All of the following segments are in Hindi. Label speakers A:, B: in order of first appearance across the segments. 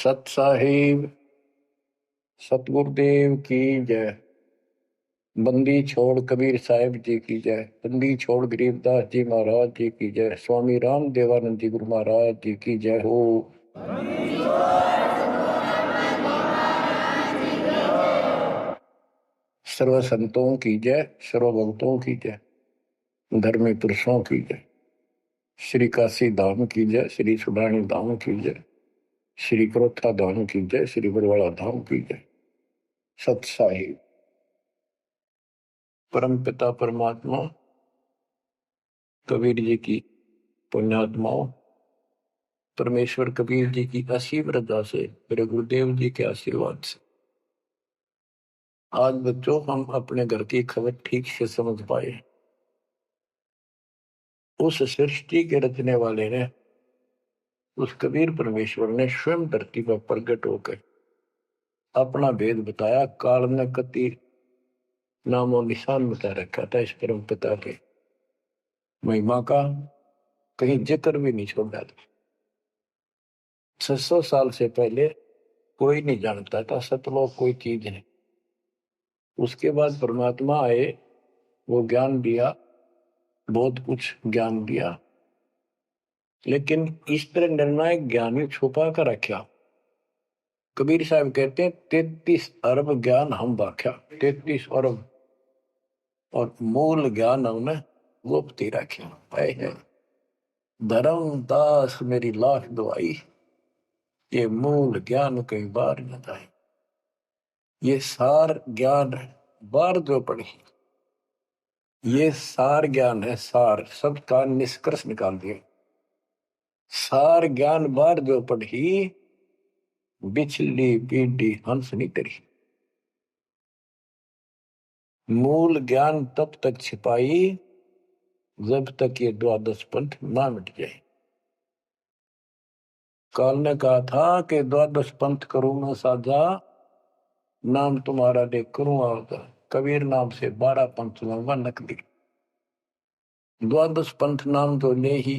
A: सत साहिब सतगुरुदेव की जय। बंदी छोड़ कबीर साहिब जी की जय। बंदी छोड़ गरीबदास जी महाराज जी की जय। स्वामी राम देवानंद जी गुरु महाराज जी की जय हो। सर्व संतों की जय, सर्व भक्तों की जय, धर्मी पुरुषों की जय। श्री काशी धाम की जय, श्री सुडानी धाम की जय, श्री क्रोथा धाम की जय, श्री बरवाड़ा धाम की जय। सत साहिब परम पिता परमात्मा कबीर जी की पुण्यात्माओं, परमेश्वर कबीर जी की असीम रजा से, मेरे गुरुदेव जी के आशीर्वाद से आज बच्चों हम अपने घर की खबर ठीक से समझ पाए। उस सृष्टि के रचने वाले ने, उस कबीर परमेश्वर ने स्वयं धरती पर प्रकट होकर अपना भेद बताया। काल ने कति नामो निशान बता रखा था इस परम पिता के महिमा का, कहीं जिक्र भी नहीं छोड़ा था। 600 साल से पहले कोई नहीं जानता था सतलोक कोई चीज है। उसके बाद परमात्मा आए, वो ज्ञान दिया, बहुत कुछ ज्ञान दिया, लेकिन इस तरह निर्णायक ज्ञान में छुपा कर रखा। कबीर साहब कहते हैं 33 अरब ज्ञान हम बाख्या, 33 अरब, और मूल ज्ञान हमने गुप्त ही रखा। धर्म दास मेरी लाख दुआई, ये मूल ज्ञान कई बार न जाए। ये सार ज्ञान बार जो पढ़ी, ये सार ज्ञान है। सार सब का निष्कर्ष निकाल दिया। सार ज्ञान बार जो पढ़ी, बिछली पीढ़ी हंस नहीं तरी। मूल ज्ञान तब तक छिपाई जब तक ये द्वादश पंथ ना मिट जाए। काल ने कहा था कि द्वादश पंथ करूं मैं साझा, नाम तुम्हारा देख करूं आवता। कबीर नाम से 12 पंथ लूंगा नकली। द्वादश पंथ नाम तो ले ही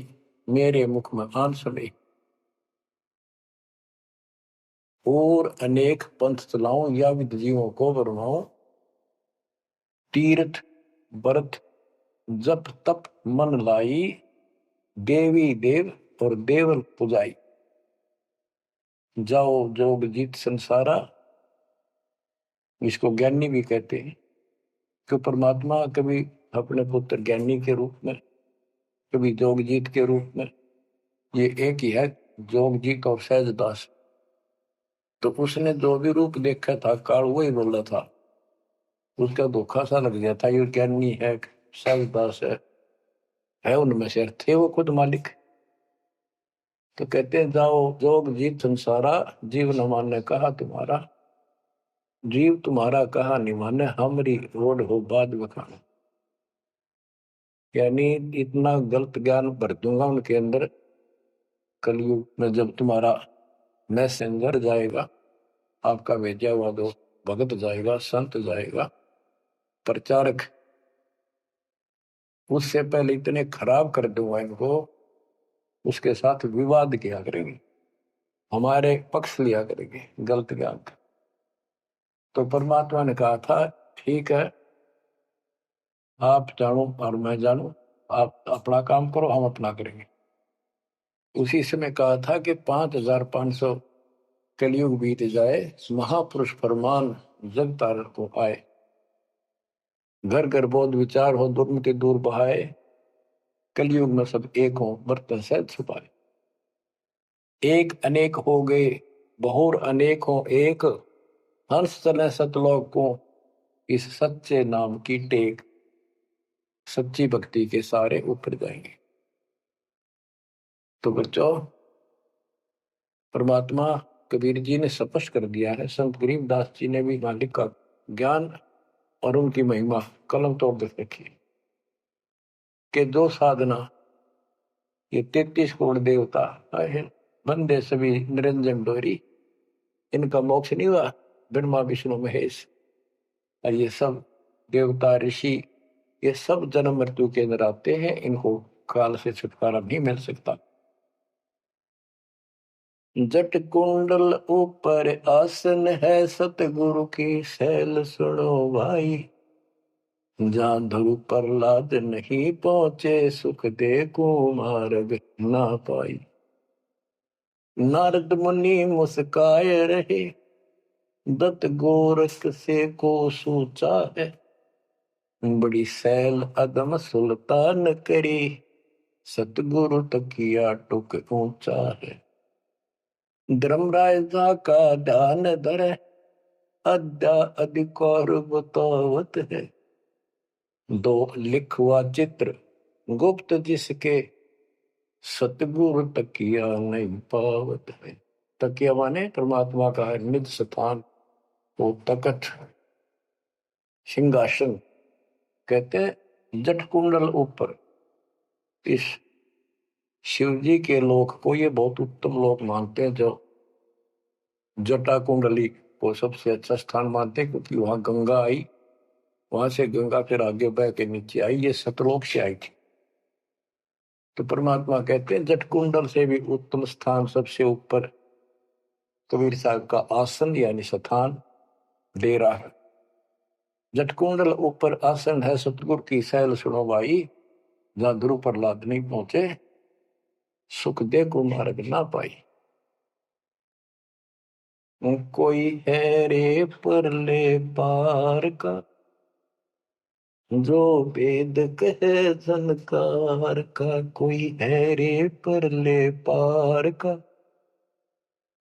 A: मेरे मुख में आन सले, और अनेक पंथ चलाऊं या विद जीवों को बरमाऊं। तीर्थ व्रत जप तप मन लाई, देवी देव और देवल पुजाई। जाओ जोग जीत संसारा, इसको ज्ञानी भी कहते हैं। कि परमात्मा कभी अपने पुत्र ज्ञानी के रूप में, कभी जोगजीत के रूप में, ये एक ही है जोगजीत और सहजदास। तो उसने जो भी रूप देखा था काल वही बोला था। उसका धोखा सा लग गया था, ये ज्ञानी है सहजदास है उनमें से थे वो खुद मालिक। तो कहते हैं जाओ जोग जीत संसारा, जीव न माने कहा तुम्हारा। जीव तुम्हारा कहा नहीं माने, हमारी रोड हो बाद बखाना। यानी इतना गलत ज्ञान भर दूंगा उनके अंदर, कलयुग में जब तुम्हारा मैसेंजर जाएगा, आपका भेजा हुआ दो भगत जाएगा, संत जाएगा, प्रचारक, उससे पहले इतने खराब कर दूंगा इनको, उसके साथ विवाद किया करेंगे, हमारे पक्ष लिया करेंगे गलत ज्ञान का। तो परमात्मा ने कहा था ठीक है, आप जानो और मैं जानू, आप अपना काम करो हम अपना करेंगे। उसी समय कहा था कि 5500 कलयुग बीत जाए, महापुरुष फरमान जग तारण को आए। घर घर बोध विचार हो, दुर्मति दूर बहाए, कलयुग में सब एक हो बर्तन से छुपाए। एक अनेक हो गए बहुर अनेक हो एक, हंस चले सतलोक को इस सच्चे नाम की टेक। सच्ची भक्ति के सारे ऊपर जाएंगे। तो बच्चों, परमात्मा कबीर जी ने स्पष्ट कर दिया है, संत गरीबदास जी ने भी मालिक का ज्ञान और उनकी महिमा कलम तोड़ दे रखी कि दो साधना, ये 33 करोड़ देवता है, बंदे सभी निरंजन डोरी, इनका मोक्ष नहीं हुआ। ब्रह्मा विष्णु महेश और ये सब देवता ऋषि, ये सब जन्म मृत्यु के अंदर आते हैं, इनको काल से छुटकारा नहीं मिल सकता। जट कुंडल ऊपर आसन है, सतगुरु की सैल सुनो भाई। जहाँ ध्रुव प्रहलाद नहीं पहुंचे, सुख दे कुमार्ग ना पाई। नारद मुनि मुस्काए रहे, दत्त गोरख से को सोचा है। बड़ी सैल अदम सुल्तान करी, सतगुरु तकिया टुक ऊंचा है। धर्मराजा का ध्यान धरे, अद्या अधिकार बतावत है। दो लिखवा चित्र गुप्त जिसके, सतगुरु तकिया नहीं पावत है। तकिया माने परमात्मा का है निज स्थान, वो तकत सिंहासन। कहते हैं जट कुंडल ऊपर, इस शिव जी के लोक को ये बहुत उत्तम लोक मानते हैं, जो जटा कुंडली को सबसे अच्छा स्थान मानते हैं, क्योंकि वहां गंगा आई, वहां से गंगा फिर आगे बह के नीचे आई, ये सतलोक से आई थी। तो परमात्मा कहते हैं जट कुंडल से भी उत्तम स्थान, सबसे ऊपर कबीर साहब का आसन यानी स्थान डेरा है। जट कुंडल ऊपर आसन है, सतगुरु की सैल सुनो भाई। जहां ध्रुव प्रहलाद नहीं पहुंचे, सुख दे को मार्ग ना पाई। कोई है रे परले पार का, जो वेद कहे झनकार का। कोई है रे परले पार का,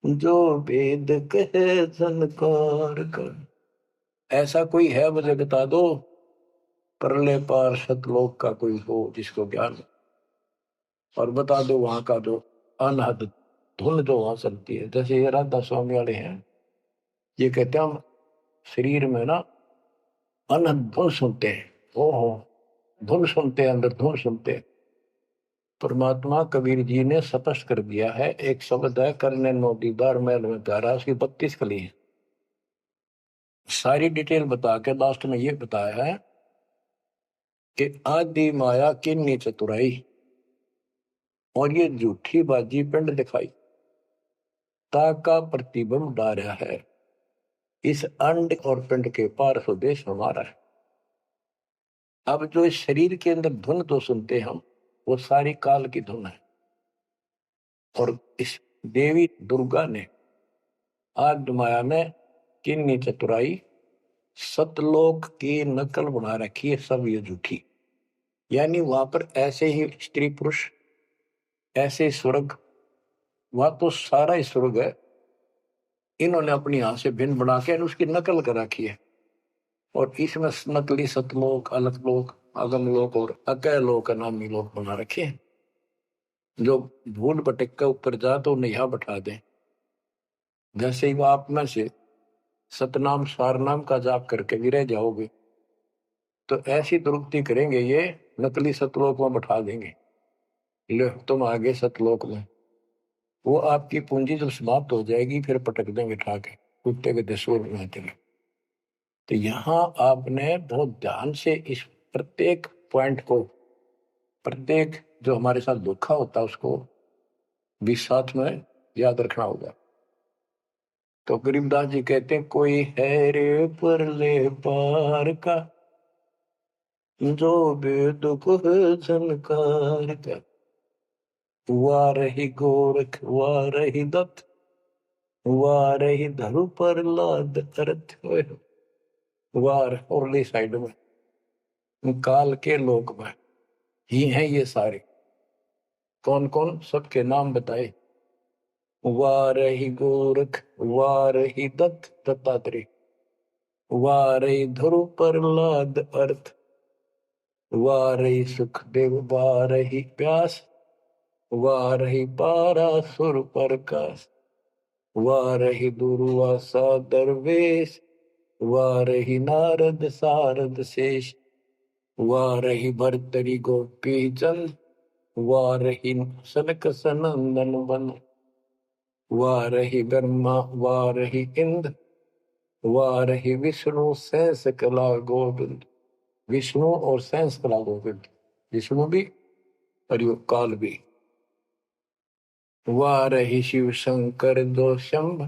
A: जो वेद कहे झनकार का। ऐसा कोई है मुझे बता दो, परले पार सतलोक का कोई हो जिसको ज्ञान हो। और बता दो वहां का जो अनहद धुन जो वहां चलती है। जैसे ये राधा स्वामी वाले हैं, ये कहते हैं हम शरीर में ना अनहद धुन सुनते हैं। ओहो, धुन सुनते हैं, अंदर धुन सुनते हैं। परमात्मा कबीर जी ने स्पष्ट कर दिया है, एक शब्द है, करने नो दीदार महल में प्यारा, उसकी 32 कली है। सारी डिटेल बता के लास्ट में ये बताया है कि आदि माया किन्नी चतुराई, और ये झूठी बाजी पिंड दिखाई, ताका प्रतिबिंब डारा है। इस अंड और पिंड के पार स्वदेश हमारा है। अब जो इस शरीर के अंदर धुन तो सुनते हम, वो सारी काल की धुन है। और इस देवी दुर्गा ने, आदि माया ने किन्नी चतुराई, सतलोक की नकल बना रखी है, सब ये झूठी। यानी वहां पर ऐसे ही स्त्री पुरुष, ऐसे स्वर्ग, वहां तो सारा ही स्वर्ग है, इन्होंने अपनी यहां से भिन्न बना के उसकी नकल कर रखी है। और इसमें नकली सतलोक, अलकलोक, अगमलोक और अकैलोक नामी लोक बना रखे हैं। जो भूल भटक के ऊपर जा तो उन्हें यहां बैठा दें। जैसे ही वो आप में से सतनाम सारनाम का जाप करके भी रह जाओगे, तो ऐसी दुर्गति करेंगे ये, नकली सतलोक में बैठा देंगे। लो तुम आगे सतलोक में, वो आपकी पूंजी जब समाप्त हो जाएगी, फिर पटक देंगे उठा के, कुत्ते के दसूर में चले। तो यहाँ आपने बहुत ध्यान से इस प्रत्येक पॉइंट को, प्रत्येक जो हमारे साथ धोखा होता है उसको भी साथ में याद रखना होगा। तो गरीबदास जी कहते हैं, कोई है रे परले पार का, जो वेद को झनकार का। वाह रही गोरख, वाह रही दत्त, वाह रही धरु प्रहलाद अर्थ। वार औरली साइड में काल के लोक में ही हैं ये सारे। कौन कौन, सबके नाम बताए। वारही गोरख, वारही दत्त दत्तात्रेय, वारही ध्रुव प्रहलाद अर्थ, वारही सुखदेव, वारही व्यास, वारही पारासुर प्रकाश, वारही दुर्वासा दरवेश, वारही नारद सारद शेष, वारही भरतरी गोपी चंद, वारही सनक सनंदन बन, वारही ब्रह्मा, वारही इंद्र, वारही विष्णु सहस कला गोविंद। विष्णु और सहस कला गोविंद, विष्णु भी और यो काल भी। वारहि शिव शंकर दो शंभ,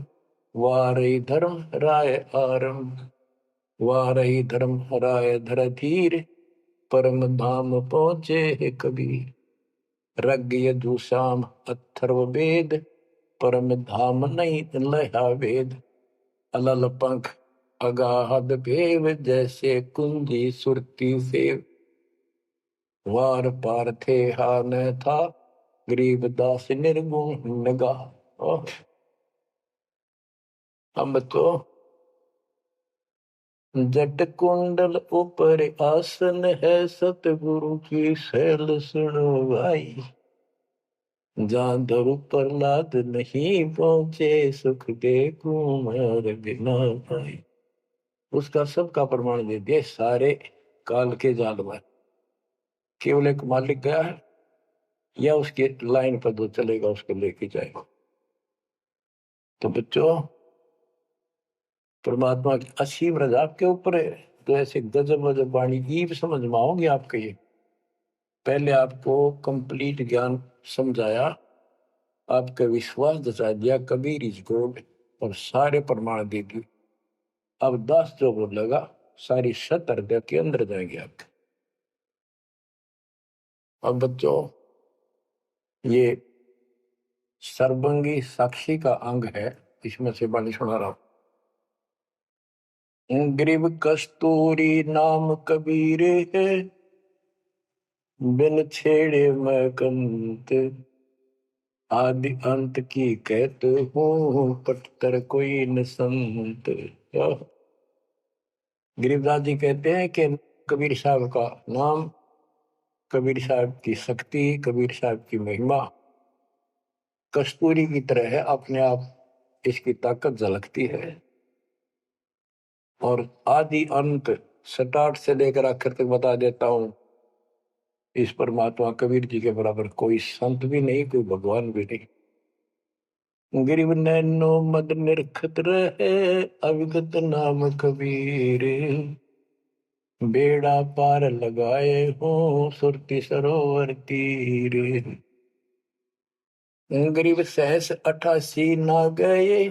A: वारहि धर्म राय आरंभ, वारहि धर्म राय धर धीर, परम धाम पहुँचे है कबीर। रग यजु शाम अथर्व वेद, परम धाम नहीं लहा वेद। अलल पंख अगाहद भेव, जैसे कुंजी सुरती सेव। वार पार थे हा न था, गरीबदास निर्गुण नगा। हम तो जट कुंडल ऊपर आसन है, सतगुरु की शैल सुनो भाई। जहाँ धरु प्रहलाद नहीं पहुंचे, सुख दे कुमार बिना भाई। उसका सबका प्रमाण दे दिया सारे काल के जाल में। केवल एक मालिक गया है या उसके लाइन पर दो चलेगा, उसको लेके जाएगा। तो बच्चों, परमात्मा की असीम रजा आपके ऊपर है। तो ऐसे गजब गजब वाणी ईब समझ में आओगे आपके। ये पहले आपको कंप्लीट ज्ञान समझाया, आपका विश्वास जता दिया कबीर इज गॉड, और सारे प्रमाण दे दिए। अब 10 जो बोलेगा सारी सत हृदय के अंदर जाएंगे आपके। अब बच्चों, ये सर्वंगी साक्षी का अंग है, इसमें से वाणी सुना रहा हूं। ग्रीव कस्तूरी नाम कबीर है, बिन छेड़े मैं कंत। आदि अंत की कहते हूँ, पटकर कोई न संत। गरीबदास जी कहते हैं कि कबीर साहब का नाम, कबीर साहब की शक्ति, कबीर साहब की महिमा कस्तूरी की तरह है। अपने आप इसकी ताकत झलकती है, और आदि अंत स्टार्ट से लेकर आखिर तक बता देता हूं। इस परमात्मा कबीर जी के बराबर कोई संत भी नहीं, कोई भगवान भी नहीं। गिरिव नैनो मद निरखत रहे, अविगत नाम कबीर। बेड़ा पार लगाए हो, सुरती सरोवर तीर। गरीब सहस 88 ना गए,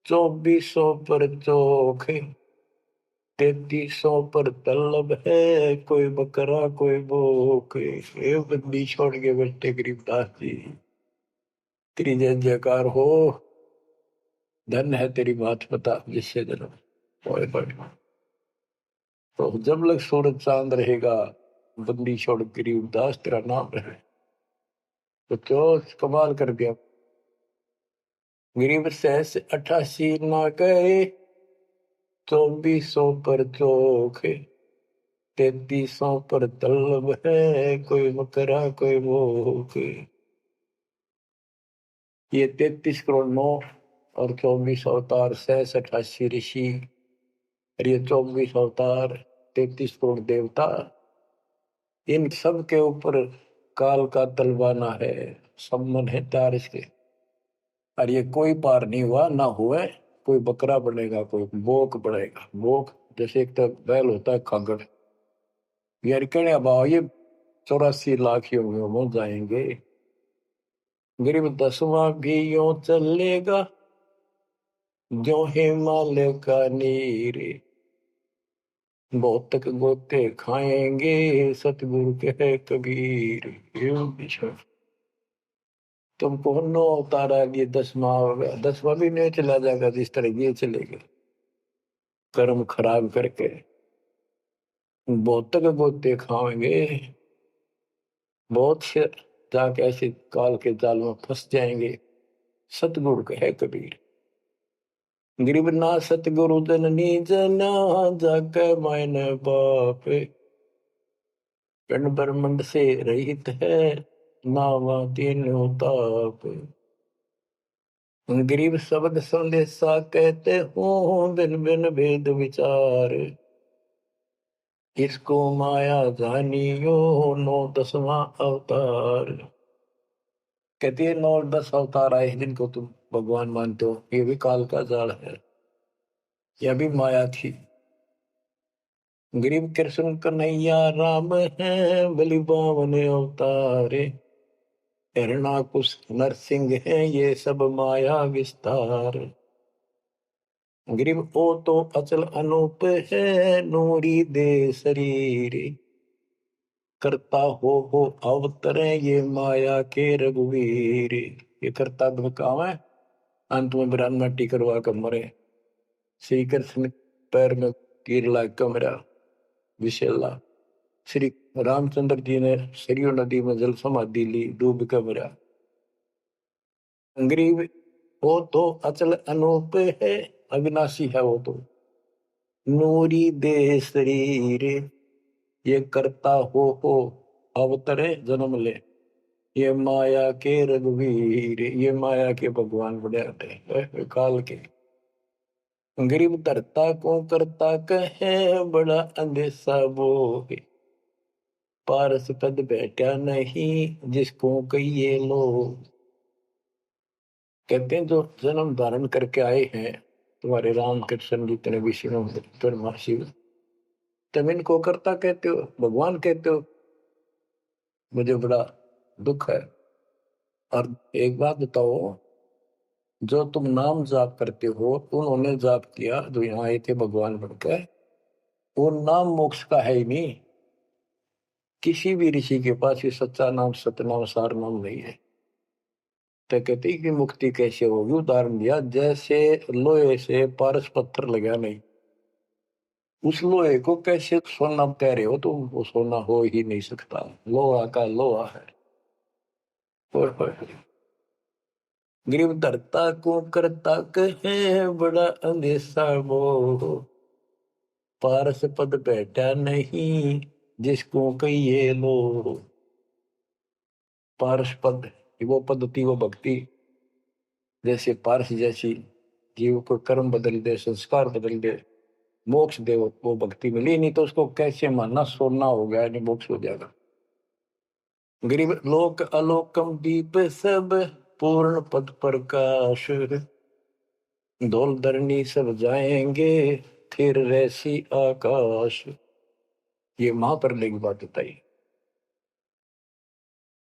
A: 2400 पर चोख। 3300 पर तलब है, कोई बकरा कोई भूख। ये बंदी छोड़ के बैठे गरीबदास जी। तेरी जय जयकार हो, धन है तेरी बात पता जिससे जन्म। ओए होए। तो जब लग सूरज चांद रहेगा, बंदी छोड़ गरीबदास तेरा नाम रहे। तो क्यों कमाल कर दिया। गरीब सहस 88 ना गए, 2400 पर चोख। 3300 पर तलब है, कोई बकरा कोई भूख। ये 33 करोड़ 9 और 24 अवतार, सहस 88 ऋषि, और ये 24 अवतार, 33 करोड़ देवता। इन सब के ऊपर काल का तलवाना है, सम्मन है तार इसके। और ये कोई पार नहीं हुआ ना हुआ। कोई बकरा बनेगा, कोई बोक बनेगा। बोक जैसे एक तो बैल होता है खागड़, यार कहने भाव ये 84 लाख योगियों में जाएंगे। गरीब 10वां भी यूं चलेगा, जो हिमालय का नीर। बहुत तक गोते खाएंगे, सतगुरु के कबीर। तुमको 9 अवतारा लिए 10वां होगा, 10वां भी नहीं चला जाएगा जिस तरह ये चलेगा, कर्म खराब करके। बहुत तक गोते खाएंगे, बहुत से जाके ऐसे काल के जाल में फंस जाएंगे। सतगुरु कहे कबीर। गरीब ना सतगुरु जननी जना, जाके मायने बाप। पिंड ब्रह्मंड से रहित है, नावा तीनों ताप। गरीब शब्द संदेशा कहते हो, बिन बिन भेद विचार। इसको माया जानियो, 9 10वां अवतार। कहती है 9 10 अवतार आए जिनको तुम भगवान मानते हो, ये भी काल का जाल है, यह भी माया थी। गरीब कृष्ण कन्हैया राम है, बलि बावन अवतारे। हिरणाकुश नरसिंह है ये सब माया विस्तार। ग्रीव ओ तो अचल अनूप है नूरी दे शरीर। करता हो अवतरे ये माया के रघुवीर। ये करता काम है, अंत में बिरान मट्टी करवा कर मरे। श्री कृष्ण पैर में तीर लाग कर मरा विशेला। श्री रामचंद्र जी ने सरयू नदी में जल समाधि ली, डूब कर मरा। ग्रीव वो तो अचल अनूप है, अविनाशी है वो तो। नूरी दे शरीर। ये करता हो अवतरे जन्म ले। ये माया के रघुवीर। ये माया के भगवान बड़े आते काल के। गरीब धरता को करता कहे बड़ा अंदेशा वो। पारस पद बैठा नहीं जिसको कहिए लोग। कहते हैं जो जन्म धारण करके आए हैं तुम्हारे राम कृष्ण जितने विष्णु शिव, तुम इनको करता कहते हो, भगवान कहते हो। मुझे बड़ा दुख है। और एक बात बताओ, जो तुम नाम जाप करते हो उन्होंने जाप किया जो यहाँ आए थे भगवान बनकर, वो नाम मोक्ष का है ही नहीं। किसी भी ऋषि के पास ये सच्चा नाम सतनाम सार नाम नहीं है। तो कहते कि मुक्ति कैसे होगी, उदाहरण दिया जैसे लोहे से पारस पत्थर लगा नहीं, उस लोहे को कैसे सोना कह रहे हो, तो वो सोना हो ही नहीं सकता, लोहा का लोहा है। और गरीब धरता को करता कहे बड़ा अंदेशा वो। पारस पद बैठा नहीं जिसको कहिए लो। पारस पद वो पद्धति वो भक्ति, जैसे पारस जैसी जीव को कर्म बदल दे, संस्कार बदल दे, मोक्ष दे, वो भक्ति मिली नहीं तो उसको कैसे मानना सोना हो गया, नहीं मोक्ष हो जाएगा। गरीब लोक अलोकम दीप सब पूर्ण पद प्रकाश। धौल धरनी सब जाएंगे फिर रहसी आकाश। ये महाप्रलय की बात बताई।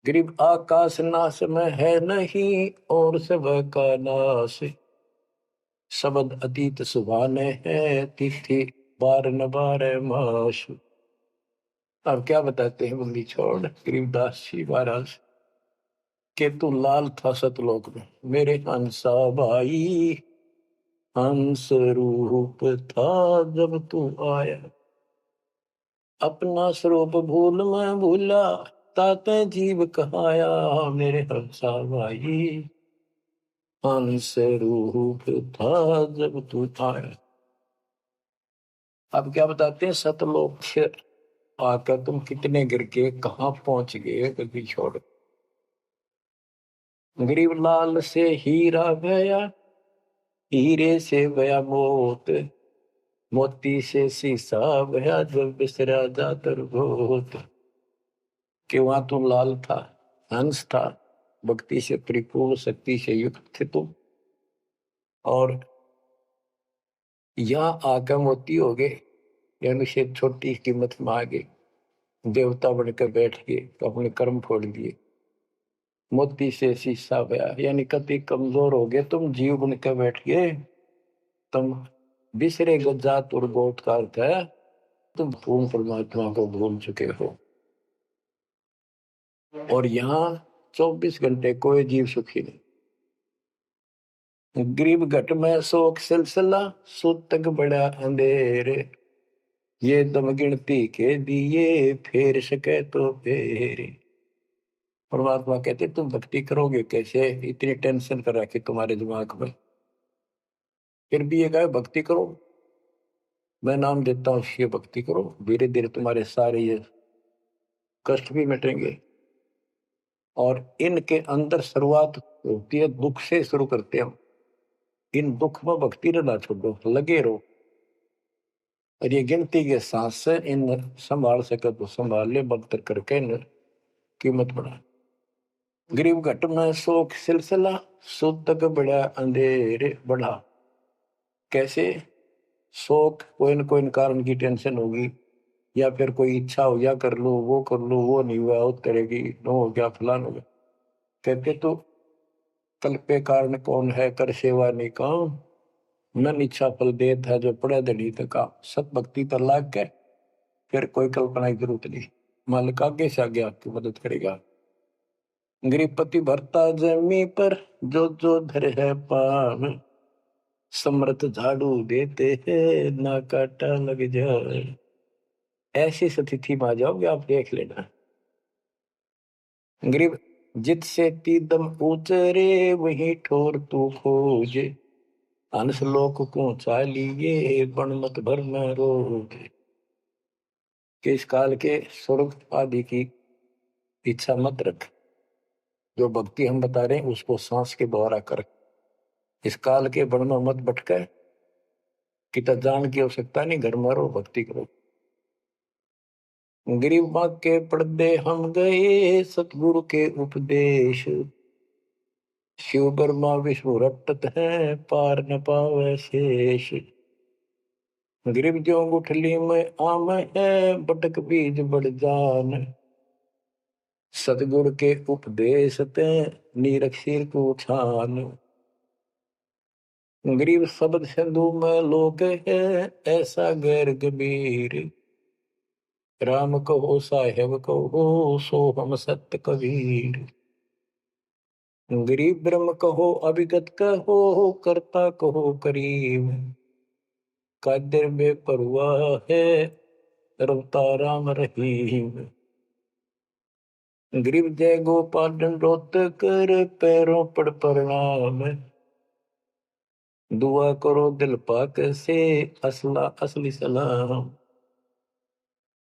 A: गरीब आकाश नाश में है नहीं और सब का नाश। शब्द अतीत सुभाने है तिथि बार न बार माश। अब क्या बताते हैं बंदी छोड़ गरीबदास जी महाराज के तू लाल था सतलोक में मेरे हंसा भाई। हंस रूप था जब तू आया। अपना स्वरूप भूल मैं भूला ताते जीव कहाया। मेरे हंसा भाई हंस रूप था जब तू आया। अब क्या बताते हैं सतलोक से आकर तुम कितने गिर के कहाँ पहुंच गए कभी छोड़। गरीब लाल से हीरा गया हीरे से गया मोत। मोती से शीशा गया जब बिसरा जातर भूत। कि वहां तुम लाल था, हंस था, भक्ति से परिपूर्ण शक्ति से युक्त थे तुम, और यहाँ आकर मोती हो गए, यानी से छोटी कीमत में आ गए, देवता बनकर बैठ गए तो अपने कर्म फोड़ दिए। मोती से शीशा गया यानी कति कमजोर हो गए तुम, जीव बनकर बैठ गए तुम। बिसरे जात और गोत का अर्थ है तुम पूर्ण परमात्मा को भूल चुके हो। और यहाँ 24 घंटे कोई जीव सुखी नहीं। गरीब घट में शोक सिलसिला सूतक बड़ा अंधेरे। ये दम गिनती के दिए फेर सके तो फेरे। परमात्मा कहते तुम भक्ति करोगे कैसे, इतनी टेंशन कर रखी तुम्हारे दिमाग में, फिर भी ये कहे भक्ति करो, मैं नाम देता हूँ ये भक्ति करो, धीरे धीरे तुम्हारे सारे ये कष्ट भी मिटेंगे। और इनके अंदर शुरुआत होती है दुख से, शुरू करते हैं हम। इन दुख में भक्ति रहना छोड़ो, लगे रहो, और ये गिनती के सांस से इन संभाल सके तो संभाल ले, बदतर करके इन कीमत बढ़ा। गरीब घट में शोक सिलसिला सूतक बड़ा अंधेरे बढ़ा। कैसे, शोक कोई न कोई कारण की टेंशन होगी, या फिर कोई इच्छा हो गया कर लो वो कर लो, वो नहीं हुआ उस तरह की, नो हो गया फलान हो गया, कहते तो कल पे कारण कौन है कर सेवा नहीं काम, मन इच्छा फल देत है जो पड़े धड़ी तका। सत भक्ति पर लाग के फिर कोई कल्पना की जरूरत नहीं, मालिक आगे से आगे आपकी मदद करेगा। गृहपति भरता जमी पर जो जो धर है पान, समर्थ झाड़ू देते हैं ना काटा लग जाए। ऐसी स्थिति में आ जाओगे आप, देख लेना। गरीब जित से तीदम उचरे वही ठोर तू खोज, अंश लोक को चालिए बन मत भर न रोज। कि इस काल के स्वर्ग आदि की इच्छा मत रख, जो भक्ति हम बता रहे हैं उसको सांस के द्वारा कर। इस काल के बन में मत भटके, कितना जान की आवश्यकता नहीं, घर में रहो भक्ति करो। गरीब माँ के पर्दे हम गए सतगुरु के उपदेश, शिव ब्रह्मा विष्णु रटत है पार न पावे शेष। गरीब जो गुठली में आम है बटक बीज बढ़ जान, सतगुरु के उपदेश ते नीरख सिर को छान। गरीब शब्द सिंधु में लोक है ऐसा गैर गंभीर, राम कहो साहेब कहो सो हम सत्य कबीर। गरीब ब्रह्म कहो अभिगत कहो करता कहो करीब, कादिर में परुआ है रवता राम रहीम। गरीब जय गोपाल दंडोत कर पैरों पड़ प्रणाम, दुआ करो दिल पाक से असला असली सलाम।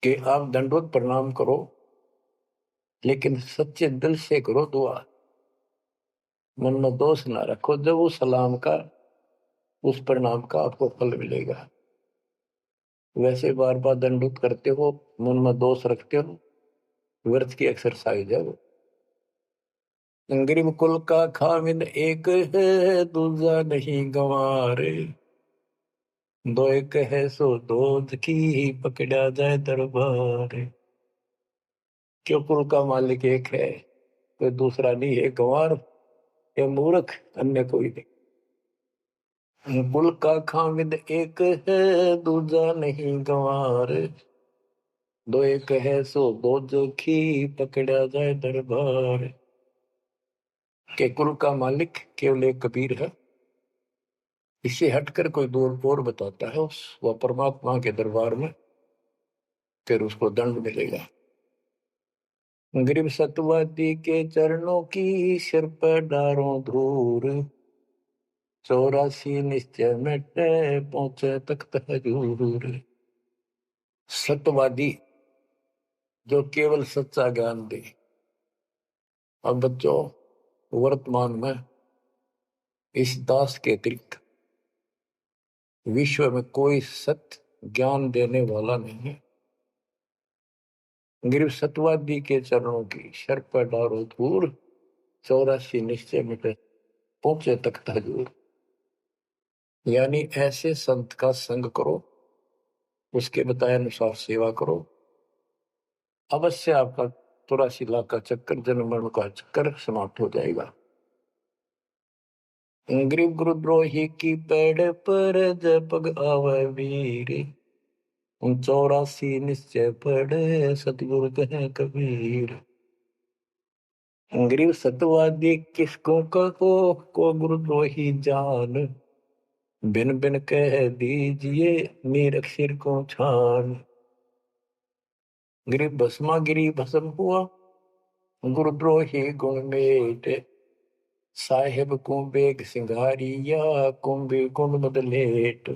A: कि आप दंडोत प्रणाम करो लेकिन सच्चे दिल से करो दुआ, मन में दोष ना रखो। जब उस सलाम का उस प्रणाम का आपको फल मिलेगा। वैसे बार बार दंडोत करते हो, मन में दोष रखते हो, व्यर्थ की एक्सरसाइज है वो। गरीब कुल का खामिद एक है दूजा नहीं गंवारे, दो एक है सो दूध की पकड़ा जाए दरबार। क्यों कुल का मालिक एक है, कोई दूसरा नहीं है, गंवार या मूर्ख अन्य कोई नहीं। कुल का खामिद एक है दूजा नहीं गंवार, दो एक है सो दो जोखी पकड़ा जाए दरबार। के कुल का मालिक केवल एक कबीर है, इससे हटकर कोई दूर और बताता है उस वह परमात्मा के दरबार में फिर उसको दंड मिलेगा। गरीब सतवादी के चरणों की सिर पर डारों धूर, 84 निश्चय मिटे पहुंचे तख्त हजूर। सत्यवादी जो केवल सच्चा ज्ञान दे। अब बच्चों वर्तमान में इस दास के अतिरिक्त विश्व में कोई सत्य ज्ञान देने वाला नहीं है। गरीब सतवादी के चरणों की सर पर डारो धूर, 84 निश्चय मिटे पहुंचे तख्त हजूर। यानी ऐसे संत का संग करो, उसके बताए अनुसार सेवा करो, अवश्य आपका 84 लाख का चक्कर, जन्म मरण का चक्कर समाप्त हो जाएगा। गरीब गुरुद्रोही की पेड़ पर जब पग आवे वीर, 84 निश्चय पढ़े सतगुरु कहे कबीर। गरीब सतवादी किसको कहो को गुरुद्रोही जान, बिन बिन कह दीजिए नीरख सिर को छान। गरीब भस्मा गिरी भस्म हुआ गुरुद्रोही गुण मेट, साहेब को बेग सिंगारिया कुंभी गुण बदलेट।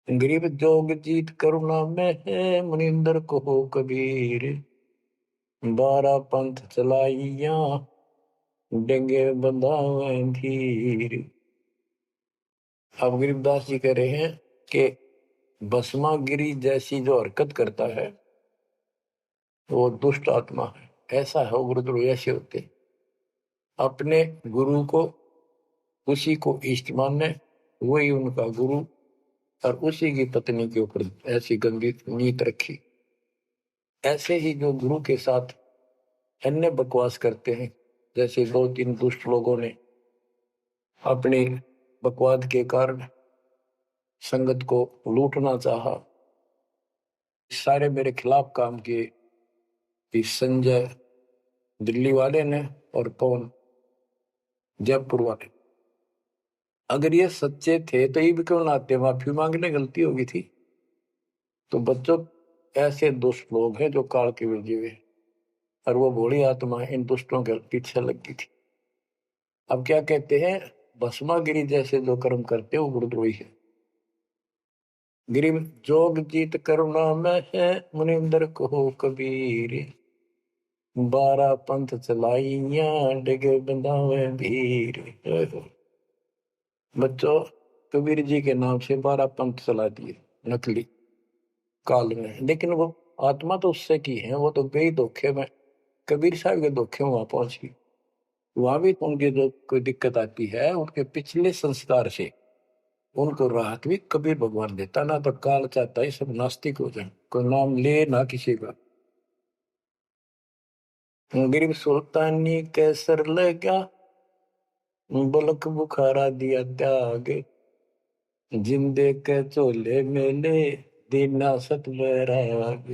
A: गरीब जोग जीत करुणा में है मुनिंदर को कबीर, 12 पंथ चलाइया डेंगे बंधावे धीर। अब गरीबदास जी कह रहे हैं कि भस्मा गिरी जैसी जो हरकत करता है वो दुष्ट आत्मा है। ऐसा है गुरुद्रोह, ऐसे होते अपने गुरु को उसी को इष्ट माने, वही उनका गुरु, और उसी की पत्नी के ऊपर ऐसी गंदी नीत रखी। ऐसे ही जो गुरु के साथ अन्य बकवास करते हैं। जैसे 2-3 दुष्ट लोगों ने अपनी बकवाद के कारण संगत को लूटना चाहा, सारे मेरे खिलाफ काम किए। इस संजय दिल्ली वाले ने और पवन जयपुर वाले, अगर ये सच्चे थे तो ये भी क्यों ना आते, माफी मांगने गलती होगी थी। तो बच्चों, ऐसे दुष्ट लोग हैं जो काल के विजय हुए, और वो भोली आत्मा इन दुष्टों के पीछे लगी थी। अब क्या कहते हैं, भस्मागिरी जैसे जो कर्म करते वो गुरुद्रोही है। गिरि जोग जीत करुणा में है, मुनिंदर को कबीर, 12 पंथ चलाइया डिगे बंधावे भीर। बच्चों, कबीर जी के नाम से 12 पंथ चला दिए नकली काल में, लेकिन वो आत्मा तो उससे की है, वो तो गई धोखे में, कबीर साहब के धोखे में वहां पहुंची। वहां भी उनकी जो कोई दिक्कत आती है, उनके पिछले संस्कार से उनको राहत भी कबीर भगवान देता। ना तो काल चाहता है सब नास्तिक हो जाए, कोई नाम ले ना किसी का। गरीब सुल्तानी कैसर लगा, बलक बुखारा दिया त्याग, जिंदे के चोले मेले दीना सत बैराग।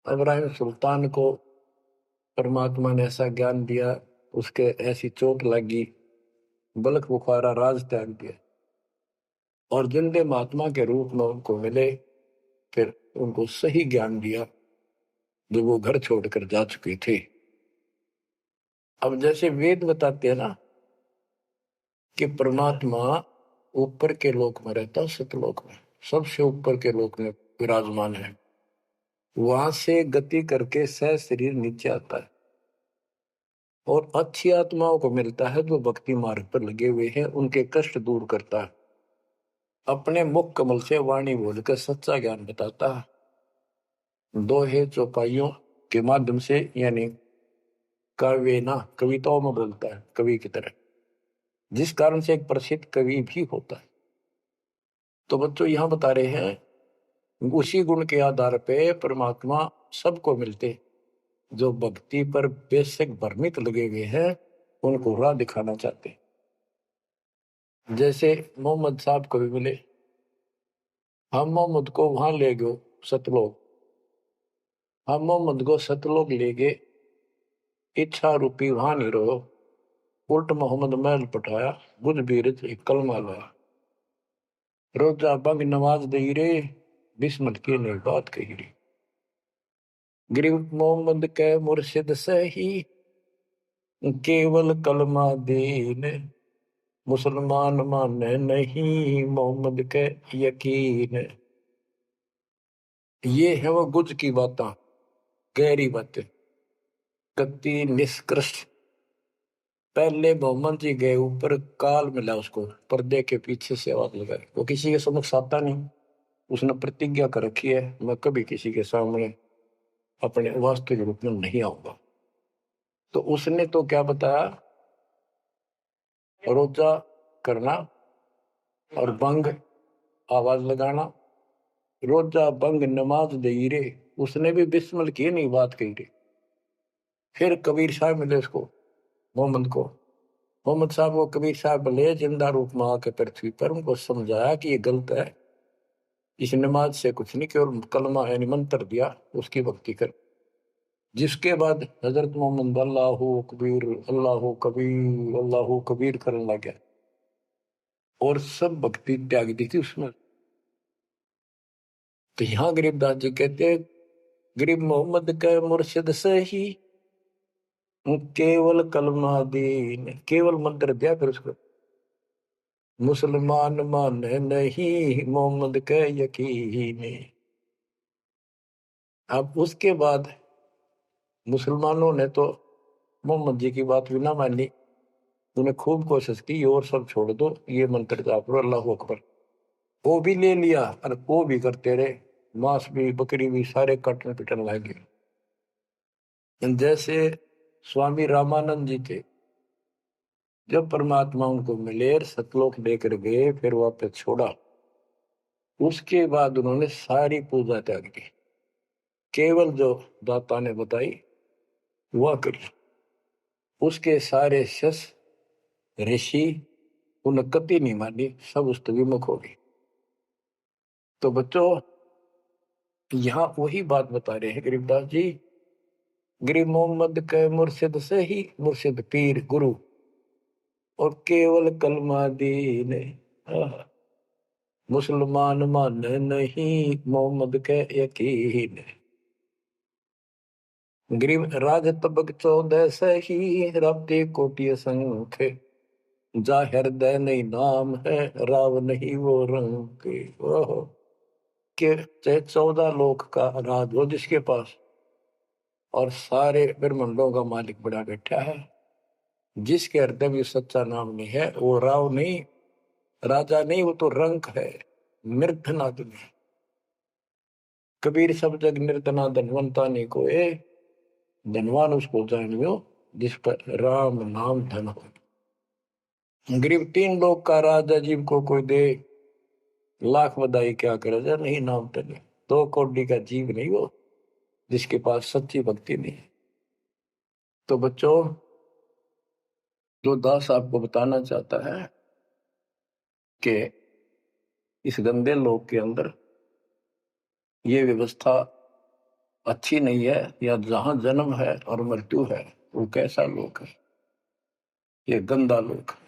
A: इब्राहिम सुल्तान को परमात्मा ने ऐसा ज्ञान दिया, उसके ऐसी चोट लगी, बलक बुखारा राज त्याग दिया, और जिंदे महात्मा के रूप में उनको मिले, फिर उनको सही ज्ञान दिया जो वो घर छोड़कर जा चुके थे। अब जैसे वेद बताते हैं ना कि परमात्मा ऊपर के लोक में रहता, सतलोक में, सबसे ऊपर के लोक में विराजमान है, वहां से गति करके सह शरीर नीचे आता है और अच्छी आत्माओं को मिलता है जो भक्ति मार्ग पर लगे हुए हैं, उनके कष्ट दूर करता है, अपने मुख कमल से वाणी बोलकर सच्चा ज्ञान बताता है, दोहे चौपाइयों के माध्यम से, यानी काव्य ना कविताओं में बोलता है कवि की तरह, जिस कारण से एक प्रसिद्ध कवि भी होता है। तो बच्चों यहां बता रहे हैं उसी गुण के आधार पे परमात्मा सबको मिलते, जो भक्ति पर बेशक भ्रमित लगे हुए हैं उनको राह दिखाना चाहते। जैसे मोहम्मद साहब को भी मिले, हम मोहम्मद को वहां ले गए सतलोक, हम मोहम्मद को सतलोक ले गए, इच्छा रूपी वहां नहीं रहो, उल्ट मोहम्मद महल पठाया, बुझ बीरज एक कलमा लाया, रोजा बंग नवाज दई रे, बिस्मत की ने बात कही रे। गरीब मोहम्मद के मुर्शिद सही, केवल कलमा दीन, मुसलमान माने नहीं मोहम्मद के यकीन। ये है वो गुज की बातें, गहरी बातें, कति निष्कृष्ट। पहले मोहम्मद जी गए ऊपर, काल मिला उसको, पर्दे के पीछे से आवाज लगाई, वो किसी के समक्ष आता नहीं, उसने प्रतिज्ञा कर रखी है मैं कभी किसी के सामने अपने वास्तविक रूप में नहीं आऊंगा। तो उसने तो क्या बताया, रोजा करना और बंग आवाज लगाना, रोजा बंग नमाज दे रे, उसने भी बिस्मिल की नहीं बात कही रे। फिर कबीर साहब मिले उसको, मोहम्मद को, मोहम्मद साहब को कबीर साहब ले जिंदा रूप में आके पृथ्वी पर, उनको समझाया कि ये गलत है, इस नमाज से कुछ नहीं, केवल कलमा यानी मंत्र दिया, उसकी भक्ति कर। जिसके बाद हजरत मोहम्मद अल्लाह कबीर अल्लाह कबीर करने लग गया और सब भक्ति त्याग दी थी उसमें। तो यहाँ गरीबदास जी कहते हैं, गरीब मोहम्मद के मुर्शिद सही, केवल कलमा दीन, केवल मंत्र दिया, फिर उसको मुसलमान माने नहीं मोहम्मद के यकीन। अब उसके बाद मुसलमानों ने तो मोहम्मद जी की बात भी ना मानी, उन्हें खूब कोशिश की और सब छोड़ दो, ये मंत्र जाप लो अल्लाह अकबर, वो भी ले लिया और वो भी करते रहे, मांस भी बकरी भी सारे कटन पिटन लगे। जैसे स्वामी रामानंद जी थे, जब परमात्मा उनको मिले सतलोक लेकर गए, फिर वापस छोड़ा, उसके बाद उन्होंने सारी पूजा त्याग दी, केवल जो दाता ने बताई हुआ करी। उसके सारे शस ऋषि उन्हें कति नहीं मानी, सब उस विमुख हो गए। तो बच्चों यहाँ वही बात बता रहे हैं गरीबदास जी। गरीब मोहम्मद के मुर्शिद से ही मुर्शिद पीर गुरु और केवल कलमा दीन, मुसलमान मान नहीं मोहम्मद के यकीन। गरीब राज तबक 14 से ही रब्ते कोटि संख, जाहिर दे नहीं नाम है राव नहीं वो रंग के। ओहो के 14 लोक का राज हो जिसके पास, और सारे ब्रह्मांडों का मालिक बड़ा बैठा है, जिसके हृदय में सच्चा नाम नहीं है वो राव नहीं, राजा नहीं, वो तो रंक है, निर्धनादन है। कबीर सब जग निर्धना धनवंता नहीं कोई, धनवान उसको जानियो जिस पर राम नाम धन हो। गरीब 3 लोग का राजा जीव को कोई दे, लाख बधाई क्या करे जा नहीं नाम तने। 2 कौड़ी का जीव नहीं वो जिसके पास सच्ची भक्ति नहीं है। तो बच्चों जो दास आपको बताना चाहता है कि इस गंदे लोक के अंदर ये व्यवस्था अच्छी नहीं है, या जहां जन्म है और मृत्यु है वो कैसा लोक है, ये गंदा लोक है।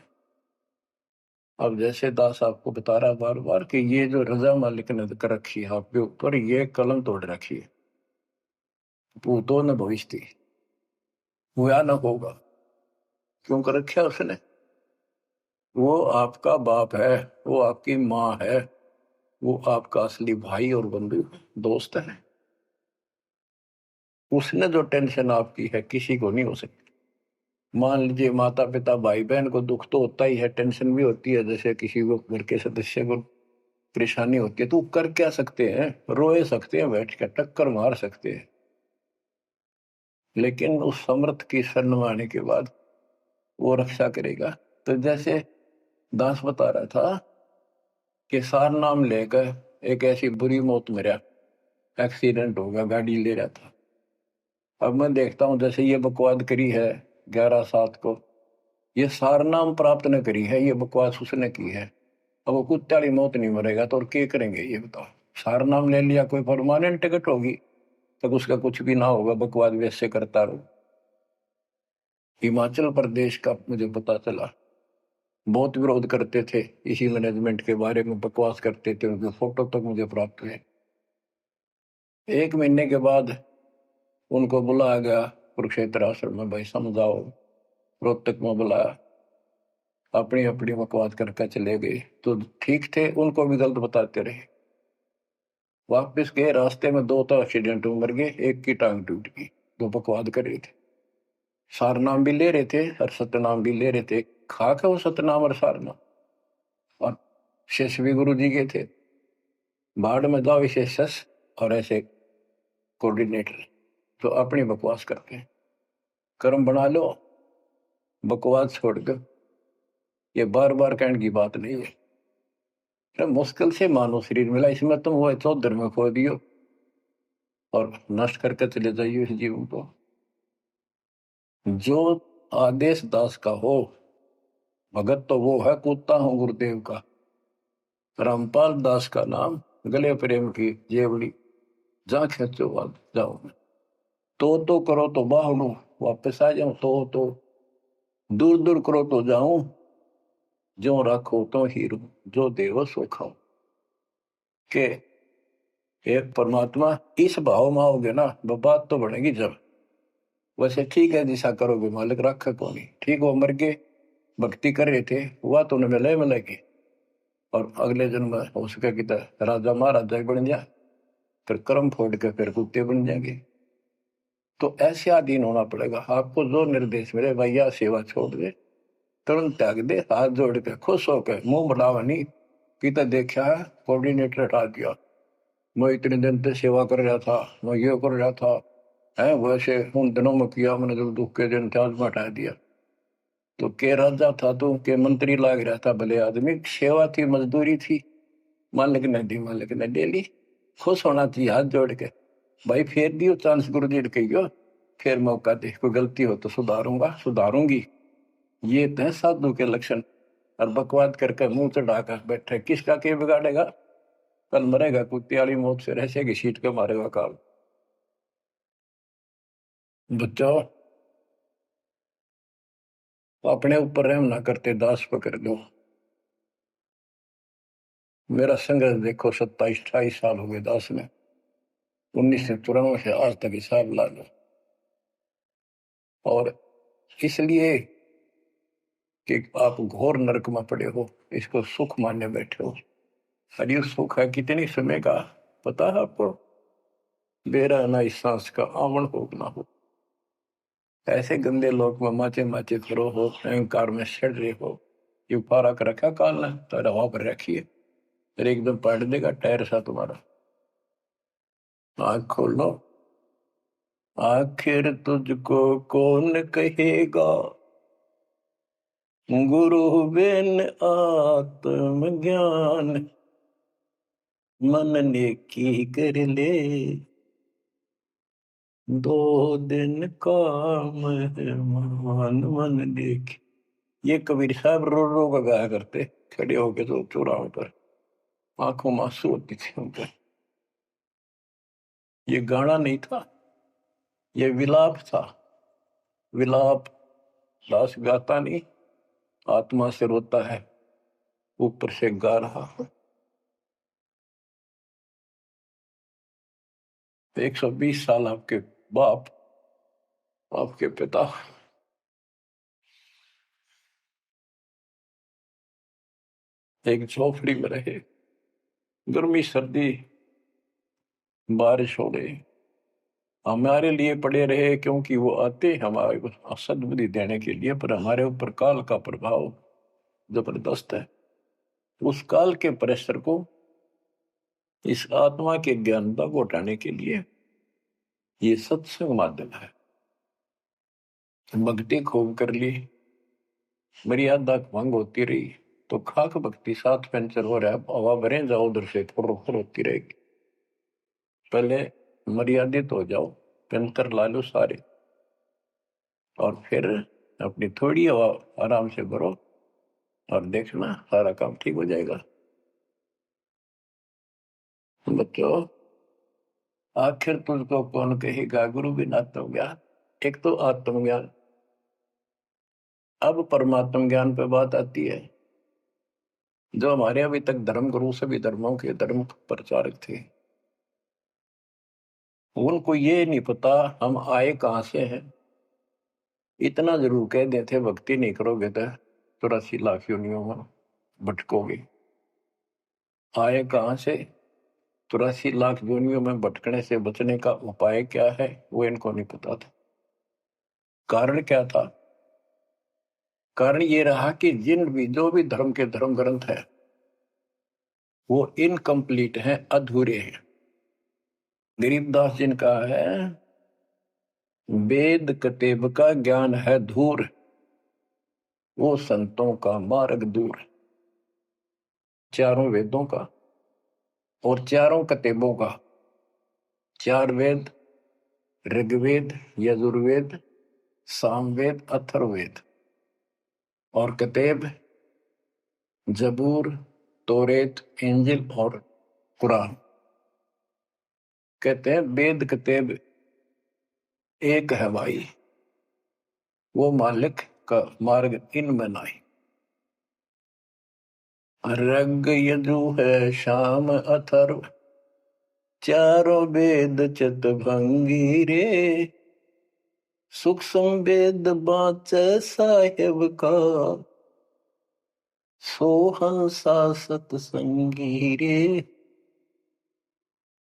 A: अब जैसे दास आपको बता रहा बार बार कि ये जो रजा मालिक ने कर रखी है आपके ऊपर, ये कलम तोड़ रखी है, भूतों न भविष्य हुआ न होगा। क्यों कर रखा उसने? वो आपका बाप है, वो आपकी माँ है, वो आपका असली भाई और बंधु दोस्त है। उसने जो टेंशन आपकी है किसी को नहीं हो सकती। मान लीजिए माता पिता भाई बहन को दुख तो होता ही है, टेंशन भी होती है, जैसे किसी को घर के सदस्य को परेशानी होती है, तो कर क्या सकते हैं? रोए सकते हैं, बैठ कर टक्कर मार सकते हैं, लेकिन उस समर्थ की शरण में आने के बाद वो रक्षा करेगा। तो जैसे दास बता रहा था कि सार नाम लेकर एक ऐसी बुरी मौत मरा, एक्सीडेंट होगा, गाड़ी ले रहा था। अब मैं देखता हूं जैसे ये बकवाद करी है 11/7 को, ये सार नाम प्राप्त न करी है, ये बकवास उसने की है। अब वो कुत्ते वाली मौत नहीं मरेगा तो और क्या करेंगे ये बताओ? सार नाम ले लिया, कोई परमानेंट टिकट होगी तब उसका कुछ भी ना होगा, बकवाद वैसे करता रहो। हिमाचल प्रदेश का मुझे पता चला, बहुत विरोध करते थे इसी मैनेजमेंट के बारे में, बकवास करते थे, उनके फोटो तक मुझे प्राप्त हुए। 1 महीने के बाद उनको बुलाया गया कुरुक्षेत्र आश्रम में, भाई समझाओ। रोहतक में बुलाया, अपनी अपनी बकवास करके चले गए। तो ठीक थे, उनको भी गलत बताते रहे। वापिस गए, रास्ते में 2 तो एक्सीडेंट में मर गए, एक की टांग टूट गई। दो बकवाद कर रहे थे, सार नाम भी ले रहे थे और सतनाम भी ले रहे थे। खाक है वो सतनाम और सारनाम। और शेष भी गुरु जी के थे, बाढ़ में जाओ विशेष और ऐसे कोऑर्डिनेटर तो अपनी बकवास करते हैं। कर्म बना लो, बकवास छोड़ दो, ये बार बार कहने की बात नहीं है। तो मुश्किल से मानो शरीर मिला, इसमें तुम वो चौधर में खो दियो और नष्ट करके चले जाइए इस जीवन को। जो आदेश दास का हो भगत तो वो है, कूदता हूं गुरुदेव का। रामपाल दास का नाम, गले प्रेम की जेवड़ी, जा खेचो बात जाओ। तो करो तो बाहू, वापस आ जाऊं तो दूर दूर करो तो जाऊं, जो रखो तो हीरो, जो देवो सो खाओ। के एक परमात्मा इस भाव में आओगे ना, बात तो बढ़ेगी जब। वैसे ठीक है दिशा करोगे, मालिक रखा को नहीं, ठीक वो मर गए, भक्ति कर रहे थे, हुआ तो उन्हें मिले के, और अगले जन्म में हो सके कि राजा महाराजा बन जाए, फिर कर्म फोड़ के फिर कुत्ते बन जाएंगे। तो ऐसे अधीन होना पड़ेगा आपको। जो निर्देश मिले भैया सेवा छोड़ दे, तुरंत त्याग दे, हाथ जोड़ के खुश होकर, मुंह बढ़ावा नहीं कि देखा है कोऑर्डिनेटर हटा दिया, मैं इतने दिन से सेवा कर रहा था, मैं ये कर रहा था, है वैसे उन दिनों में किया मैंने, जब दुख के दिन थे आज में हटा दिया। तो के राजा था तो के मंत्री लाग रहा था, भले आदमी, सेवा थी, मजदूरी थी, मालिक ने दी, मालिक ने ले ली। खुश होना चाहिए हाथ जोड़ के, भाई फेर दियो चांस गुरु जी कहियो, फिर मौका दे, कोई गलती हो तो सुधारूंगा, सुधारूंगी। ये तो है साधु के लक्षण। और बकवाद करके मुंह चढ़ाकर बैठे, किसका के बिगाड़ेगा? कल मरेगा कुत्ते वाली मौत से, रहसे की सीट के मारेगा काल। बच्चों, अपने ऊपर रहम ना करते, दास पकड़ लो। मेरा संघर्ष देखो, 27-28 साल हो गए दास में, 1994 से आज तक हिसाब ला लो। और इसलिए कि आप घोर नरक में पड़े हो, इसको सुख मानने बैठे हो। अरे सुख है कितनी समय का पता है आपको? बेरा ना इस सांस का आवन हो ना हो। ऐसे गंदे लोग में माचे माचे करो हो, अहंकार में सड़ रहे हो। ये पारा कर रखा काल ने, तो हवा पर रखिए, फिर एकदम पलट देगा टायर सा तुम्हारा। आँख खोल लो। आखिर तुझको कौन कहेगा, गुरु बिन आत्मज्ञान। मन ने की कर ले, 2 दिन काम मान मन देख। ये कबीर साहब रो रो का गाया करते, खड़े होके तो चौराहों पर, आंखों में आंसू होती थी उनके। ये गाना नहीं था, ये विलाप था। विलाप दास गाता नहीं, आत्मा से रोता है, ऊपर से गा रहा है। 120 साल आपके बाप, आपके पिता एक झोपड़ी में रहे, गर्मी सर्दी बारिश हो गई, हमारे लिए पड़े रहे, क्योंकि वो आते हमारे को सद्बुद्धि देने के लिए, पर हमारे ऊपर काल का प्रभाव जबरदस्त है। उस काल के प्रेशर को इस आत्मा के ज्ञानता को हटाने के लिए ये सत्संग माध्यम है। भक्ति खूब कर ली, मर्यादा भंग होती रही, तो खाक भक्ति साथ पंचर हो रहा है, हवा भरे जाओ उधर से, फुर होती रहेगी। पहले मर्यादित हो जाओ, पंचर ला लो सारे, और फिर अपनी थोड़ी हवा आराम से भरो, और देखना सारा काम ठीक हो जाएगा। बच्चों, आखिर तुझको कौन कहेगा, गुरु बिन आत्मज्ञान। एक तो आत्मज्ञान, अब परमात्म ज्ञान पे बात आती है। जो हमारे अभी तक धर्म गुरु सभी धर्मों के धर्म प्रचारक थे, उनको ये नहीं पता हम आए कहां से हैं। इतना जरूर कह देते, भक्ति नहीं करोगे तो 84 लाख योनियों में भटकोगे। आए कहां से, 84 लाख योनियों में भटकने से बचने का उपाय क्या है, वो इनको नहीं पता था। कारण क्या था? कारण ये रहा कि जो भी धर्म के धर्म ग्रंथ है, वो इनकम्प्लीट हैं, अधूरे हैं। गरीबदास जिनका है, वेद कतेब का ज्ञान है धूर, वो संतों का मार्ग दूर। चारों वेदों का और चारों कतेबों का, 4 वेद, ऋग्वेद, यजुर्वेद, सामवेद, अथर्ववेद, और कतेब जबूर, तोरेत, इंजिल और कुरान। कहते हैं वेद कतेब एक है भाई, वो मालिक का मार्ग इनमें नहीं। ऋग यजु है शाम अथर्व, चारों वेद चितभंगी रे। सूक्ष्म वेद बाँचे साहेब का, सोहंसा सतसंगी रे।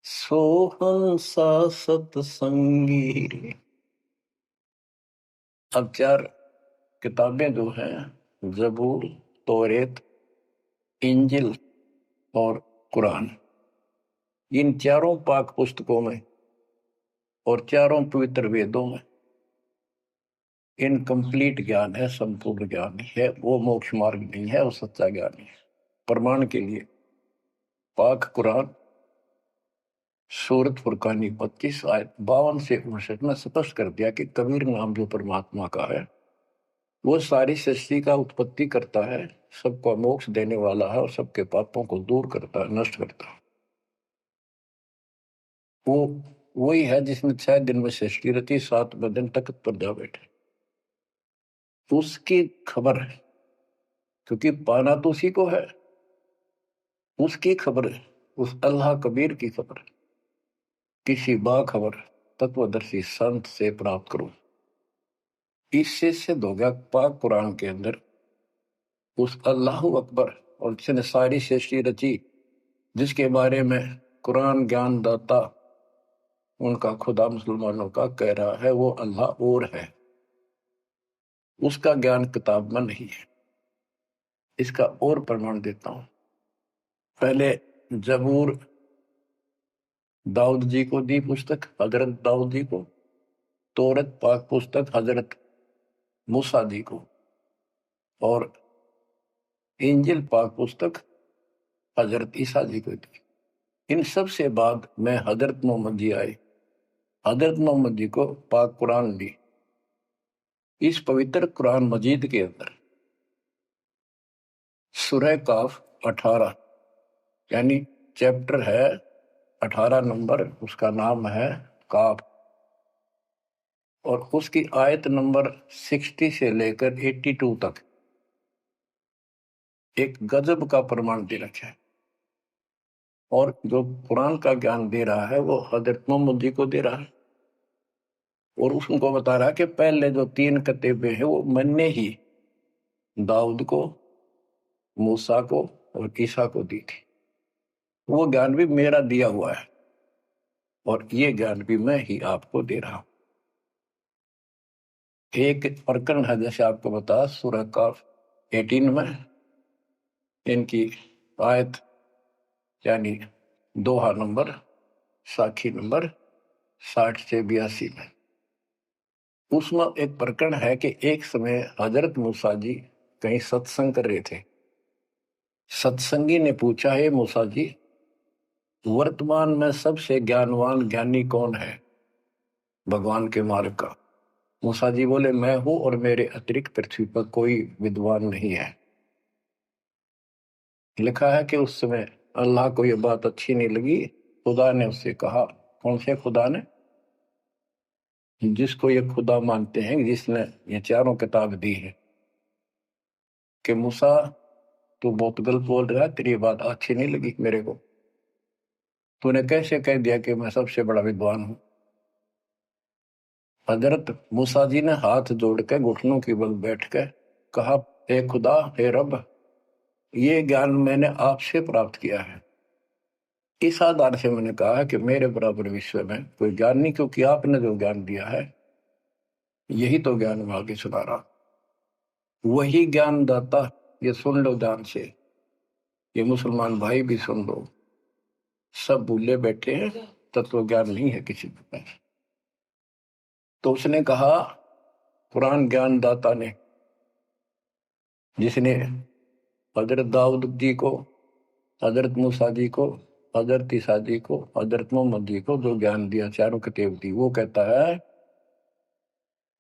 A: सोहंसा सतसंगी रे। अब 4 किताबें जो हैं, जबूर, तौरेत, इंजिल और कुरान, इन चारों पाक पुस्तकों में और चारों पवित्र वेदों में इनकम्प्लीट ज्ञान है, संपूर्ण ज्ञान नहीं है, वो मोक्ष मार्ग नहीं है, वो सच्चा ज्ञान नहीं है। प्रमाण के लिए पाक कुरान सूरत फुरकानी 25 आयत 52 से 59 में स्पष्ट कर दिया कि कबीर नाम जो परमात्मा का है वो सारी सृष्टि का उत्पत्ति करता है, सबको मोक्ष देने वाला है और सबके पापों को दूर करता है, नष्ट करता है। वो वही है जिसने 6 दिन में सृष्टि रची, 7वें दिन तख्त पर जा बैठे। उसकी खबर है, क्योंकि पाना तो उसी को है। उसकी खबर है, उस अल्लाह कबीर की खबर है। किसी बाखबर तत्वदर्शी संत से प्राप्त करो। इससे सिद्ध हो गया पाक कुरान के अंदर उस अल्लाह अकबर और जिसने सारी सृष्टि रची, जिसके बारे में कुरान ज्ञान दाता उनका खुदा मुसलमानों का कह रहा है वो अल्लाह और है, उसका ज्ञान किताब में नहीं है। इसका और प्रमाण देता हूं। पहले जबूर दाऊद जी को दी पुस्तक, हजरत दाऊद जी को। तौरत पाक पुस्तक हजरत मूसा जी को। और इंजिल पाक पुस्तक हजरत ईसा जी को दी। इन सब से बाद में हजरत मोहम्मद जी आए। हजरत मोहम्मद जी को पाक कुरान दी। इस पवित्र कुरान मजीद के अंदर सूरह काफ 18 यानी चैप्टर है 18 नंबर, उसका नाम है काफ। और उसकी आयत नंबर 60 से लेकर 82 तक एक गजब का प्रमाण दे रखा है। और जो कुरान का ज्ञान दे रहा है वो हजरत मोहम्मद जी को दे रहा है। और उसको बता रहा है कि पहले जो 3 किताबें हैं वो मैंने ही दाऊद को, मूसा को और ईसा को दी थी। वो ज्ञान भी मेरा दिया हुआ है और ये ज्ञान भी मैं ही आपको दे रहा हूं। एक प्रकरण है, जैसे आपको बता सूरह काफ 18 में इनकी आयत यानी दोहा नंबर साखी नंबर 60 से 82 में उसमें एक प्रकरण है कि एक समय हजरत मूसा जी कहीं सत्संग कर रहे थे। सत्संगी ने पूछा, है मूसा जी, वर्तमान में सबसे ज्ञानवान ज्ञानी कौन है भगवान के मार्ग का? मूसा जी बोले, मैं हूं और मेरे अतिरिक्त पृथ्वी पर कोई विद्वान नहीं है। लिखा है कि उस समय अल्लाह को यह बात अच्छी नहीं लगी। खुदा ने उससे कहा, कौन से खुदा ने? जिसको ये खुदा मानते हैं, जिसने ये चारों किताब दी है, कि मूसा तू बहुत गलत बोल रहा है, तेरी बात अच्छी नहीं लगी मेरे को। तूने कैसे कह दिया कि मैं सबसे बड़ा विद्वान हूं? हजरत मूसा जी ने हाथ जोड़ के घुटनों की बल बैठ के कहा, हे खुदा, हे रब, ये ज्ञान मैंने आपसे प्राप्त किया है। इस आधार से मैंने कहा कि मेरे बराबर विश्व में कोई ज्ञान नहीं, क्योंकि आपने जो ज्ञान दिया है यही तो ज्ञान मैं आगे सुना रहा। वही ज्ञान दाता, ये सुन लो ध्यान से, ये मुसलमान भाई भी सुन लो, सब भूले बैठे हैं, तत्व ज्ञान नहीं है किसी में। तो उसने कहा, कुरान ज्ञान दाता ने, जिसने हजरत दाऊद जी को, हजरत मूसा जी को, हजरत ईसा जी को, हजरत मोहम्मद जी को जो ज्ञान दिया, चारों किताब दी, वो कहता है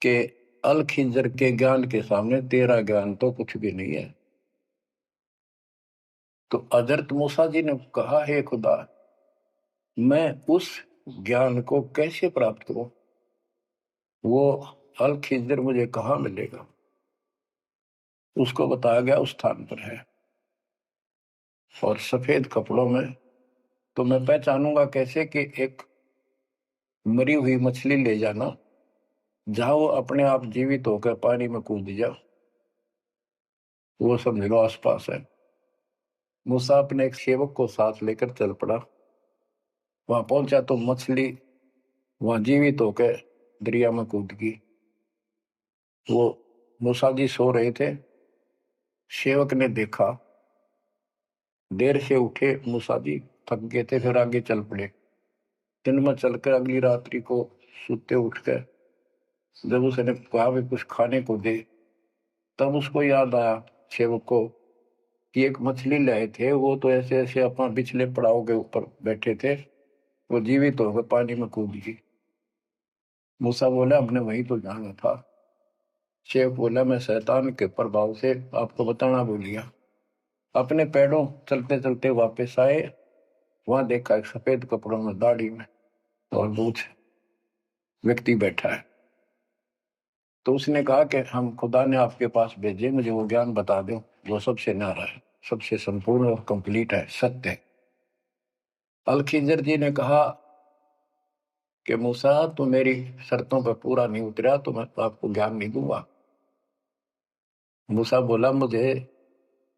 A: कि अल खिंजर के ज्ञान के सामने तेरा ज्ञान तो कुछ भी नहीं है। तो हजरत मूसा जी ने कहा, हे खुदा, मैं उस ज्ञान को कैसे प्राप्त करूं? वो अल खिंजर मुझे कहाँ मिलेगा? उसको बताया गया उस स्थान पर है और सफेद कपड़ों में। तो मैं पहचानूंगा कैसे कि एक मरी हुई मछली ले जाना, जहां वो अपने आप जीवित होकर पानी में कूद जा, वो समझ लो आसपास है। मूसा अपने एक सेवक को साथ लेकर चल पड़ा। वहां पहुंचा तो मछली वहां जीवित होकर दरिया में कूद गई। वो मूसा जी सो रहे थे। सेवक ने देखा, देर से उठे मूसा जी, थक गए थे, फिर आगे चल पड़े। दिन में चलकर अगली रात्रि को सुते उठकर जब उसने कहा भी कुछ खाने को दे, तब उसको याद आया सेवक को कि एक मछली लाए थे, वो तो ऐसे ऐसे अपना पिछले पड़ाव के ऊपर बैठे थे वो जीवित होकर पानी में कूद गई। मूसा बोला हमने वही तो जाना था। शेख बोला मैं शैतान के प्रभाव से आपको बताना भूल गया। अपने पैरों चलते चलते वापस आए, वहां देखा एक सफेद कपड़ों में, दाढ़ी में और दूध व्यक्ति बैठा है। तो उसने कहा कि हम खुदा ने आपके पास भेजे, मुझे वो ज्ञान बता दो जो सबसे न्यारा है, सबसे संपूर्ण और कंप्लीट है, सत्य है। अल खिजर जी ने कहा कि मूसा तू मेरी शर्तों पर पूरा नहीं उतरा तो मैं तो आपको ज्ञान नहीं दूंगा। मूसा बोला मुझे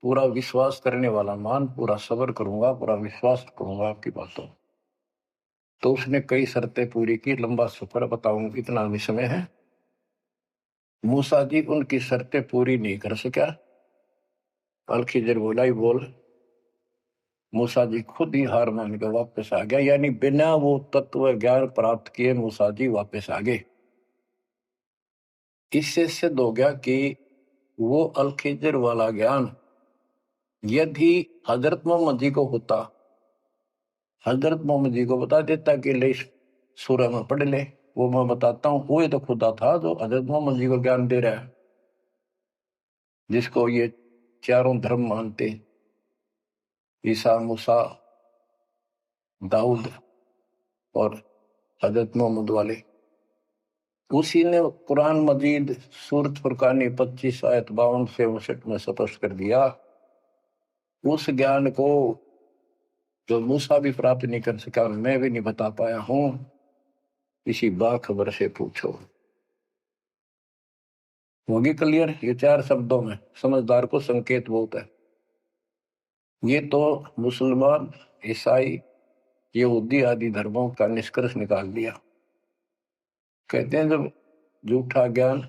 A: पूरा विश्वास करने वाला मान, पूरा सब्र करूंगा, पूरा विश्वास करूंगा आपकी बातों। तो उसने कई शर्तें पूरी की, लंबा सफर बताऊं इतना भी समय है। मूसा जी उनकी शर्तें पूरी नहीं कर सका। अल खिजर बोला ही बोल। मूसा जी खुद ही हार मान के वापस आ गया, यानी बिना वो तत्व ज्ञान प्राप्त किए मूसा जी वापस आ गए। इससे सिद्ध हो गया कि वो अल खिजर वाला ज्ञान यदि हजरत मोहम्मद जी को होता, हजरत मोहम्मद जी को बता देता कि ले सूरह में पढ़ ले, वो मैं बताता हूँ, वो तो खुदा था जो हजरत मोहम्मद जी को ज्ञान दे रहा है, जिसको ये चारों धर्म मानते, ईसा, मूसा, दाऊद और हजरत मोहम्मद वाले। उसी ने कुरान मजीद सूरत फुरकानी 25 आयत 52 से 59 में स्पष्ट कर दिया। उस ज्ञान को जो मूसा भी प्राप्त नहीं कर सका और मैं भी नहीं बता पाया हूं, किसी बाखबर से पूछो। होगी क्लियर? ये 4 शब्दों में समझदार को संकेत बहुत है। ये तो मुसलमान, ईसाई, यहूदी आदि धर्मों का निष्कर्ष निकाल दिया। कहते हैं जब झूठा ज्ञान,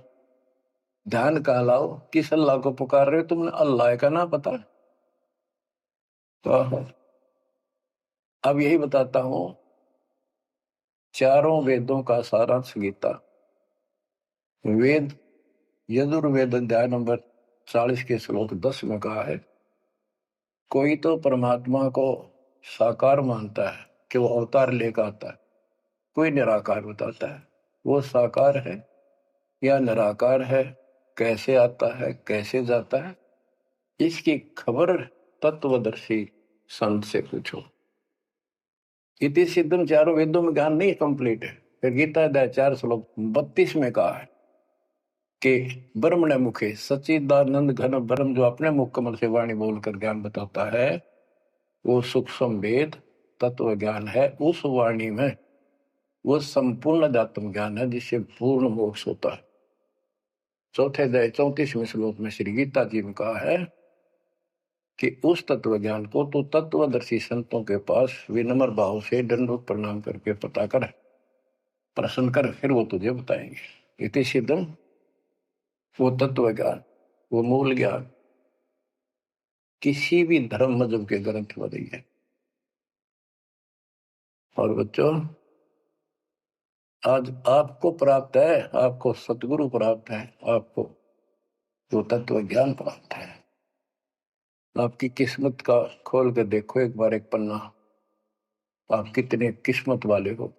A: ध्यान का लाओ, किस अल्लाह को पुकार रहे हो तुमने? अल्लाह का ना पता? तो अब यही बताता हूं, चारों वेदों का सारांश गीता। वेद यजुर्वेद अध्याय नंबर 40 के श्लोक 10 में कहा है, कोई तो परमात्मा को साकार मानता है कि वो अवतार लेकर आता है, कोई निराकार बताता है वो साकार है या निराकार है, कैसे आता है कैसे जाता है, इसकी खबर तत्वदर्शी संत से पूछो। इति सिद्धम, चारों वेदों में ज्ञान नहीं कंप्लीट है। फिर गीता अध्याय 4 श्लोक 32 में कहा है कि ब्रह्मण मुखे सच्चिदानंद घन ब्रह्म, जो अपने मुख कमल से वाणी बोलकर ज्ञान बताता है, वो सूक्ष्म वेद तत्व ज्ञान है। उस वाणी में वो संपूर्ण अध्यात्म ज्ञान है जिससे पूर्ण मोक्ष होता है। चौथे अध्याय 34वें श्लोक में श्री गीता जी ने कहा है कि उस तत्व ज्ञान को तो तत्वदर्शी संतों के पास विनम्र भाव से दंडवत प्रणाम करके पता कर, प्रश्न कर, फिर वो तुझे बताएंगे। इति सिद्धम, वो तत्व ज्ञान, वो मूल ज्ञान किसी भी धर्म मजहब के ग्रंथ में नहीं है। और बच्चों, आज आपको प्राप्त है, आपको सतगुरु प्राप्त है, आपको जो तत्व ज्ञान प्राप्त है। आपकी किस्मत का खोल कर देखो एक बार एक पन्ना, आप कितने किस्मत वाले हो।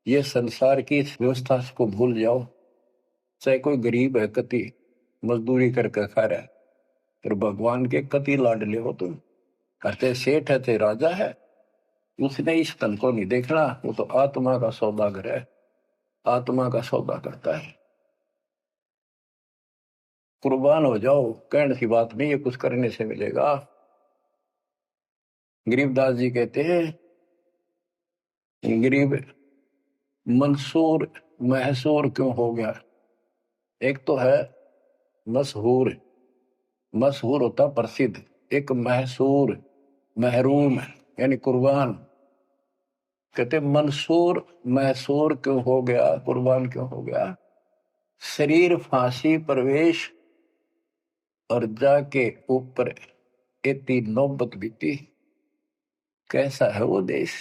A: ये संसार की इस व्यवस्था को भूल जाओ। चाहे कोई गरीब है, कति मजदूरी करके खा रहा है, फिर भगवान के कति लाडले हो तुम। कहते सेठ है थे राजा है, उसने इस तन को नहीं देखना, वो तो आत्मा का सौदागर है, आत्मा का सौदा करता है। कुर्बान हो जाओ, कहने की बात नहीं, ये कुछ करने से मिलेगा। गरीबदास जी कहते हैं, गरीब मंसूर महसूर क्यों हो गया? एक तो है मशहूर, मशहूर होता प्रसिद्ध, एक महसूर महरूम यानी कुर्बान। कहते मंसूर महसूर क्यों हो गया, कुर्बान क्यों हो गया? शरीर फांसी प्रवेश और जाके ऊपर इतनी नौबत बीती। कैसा है वो देश?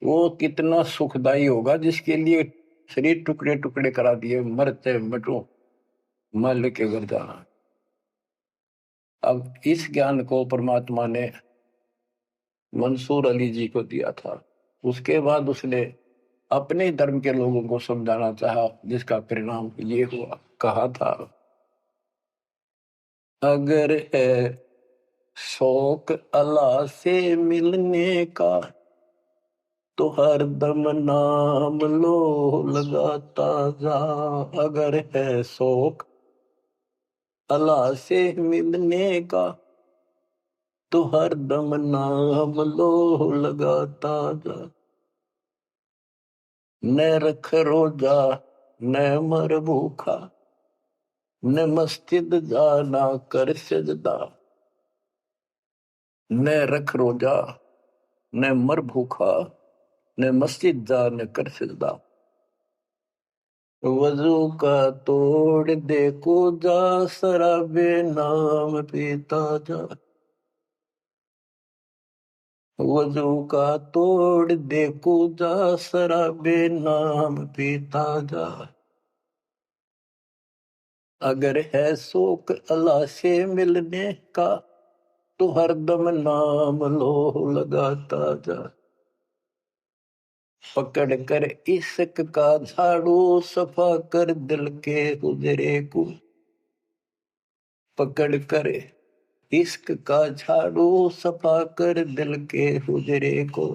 A: वो कितना सुखदाई होगा जिसके लिए शरीर टुकड़े टुकड़े करा दिए, मरते मटो मल के घर जाना। अब इस ज्ञान को परमात्मा ने मंसूर अली जी को दिया था। उसके बाद उसने अपने धर्म के लोगों को समझाना चाहा, जिसका परिणाम ये हुआ। कहा था, अगर है शौक अल्लाह से मिलने का तो हर दम नाम लो लगाता जा। अगर है शौक अल्लाह से मिलने का तो हर दम नाम लो लगाता जा। न रख रोजा न मर भूखा, न मस्जिद जाना कर सजदा। न रख रोजा न मर भूखा, न मस्जिद जा न कर सजदा। वजू का तोड़ दे को जा, शराबे नाम पीता जा। वजू का तोड़ दे को जा, शराबे नाम पीता जा। अगर है शौक अल्लाह से मिलने का तो हरदम नाम लो लगाता जा। पकड़ कर इश्क का झाड़ू, सफा कर दिल के हुजरे को। पकड़ कर इश्क का झाड़ू, सफा कर दिल के हुजरे को।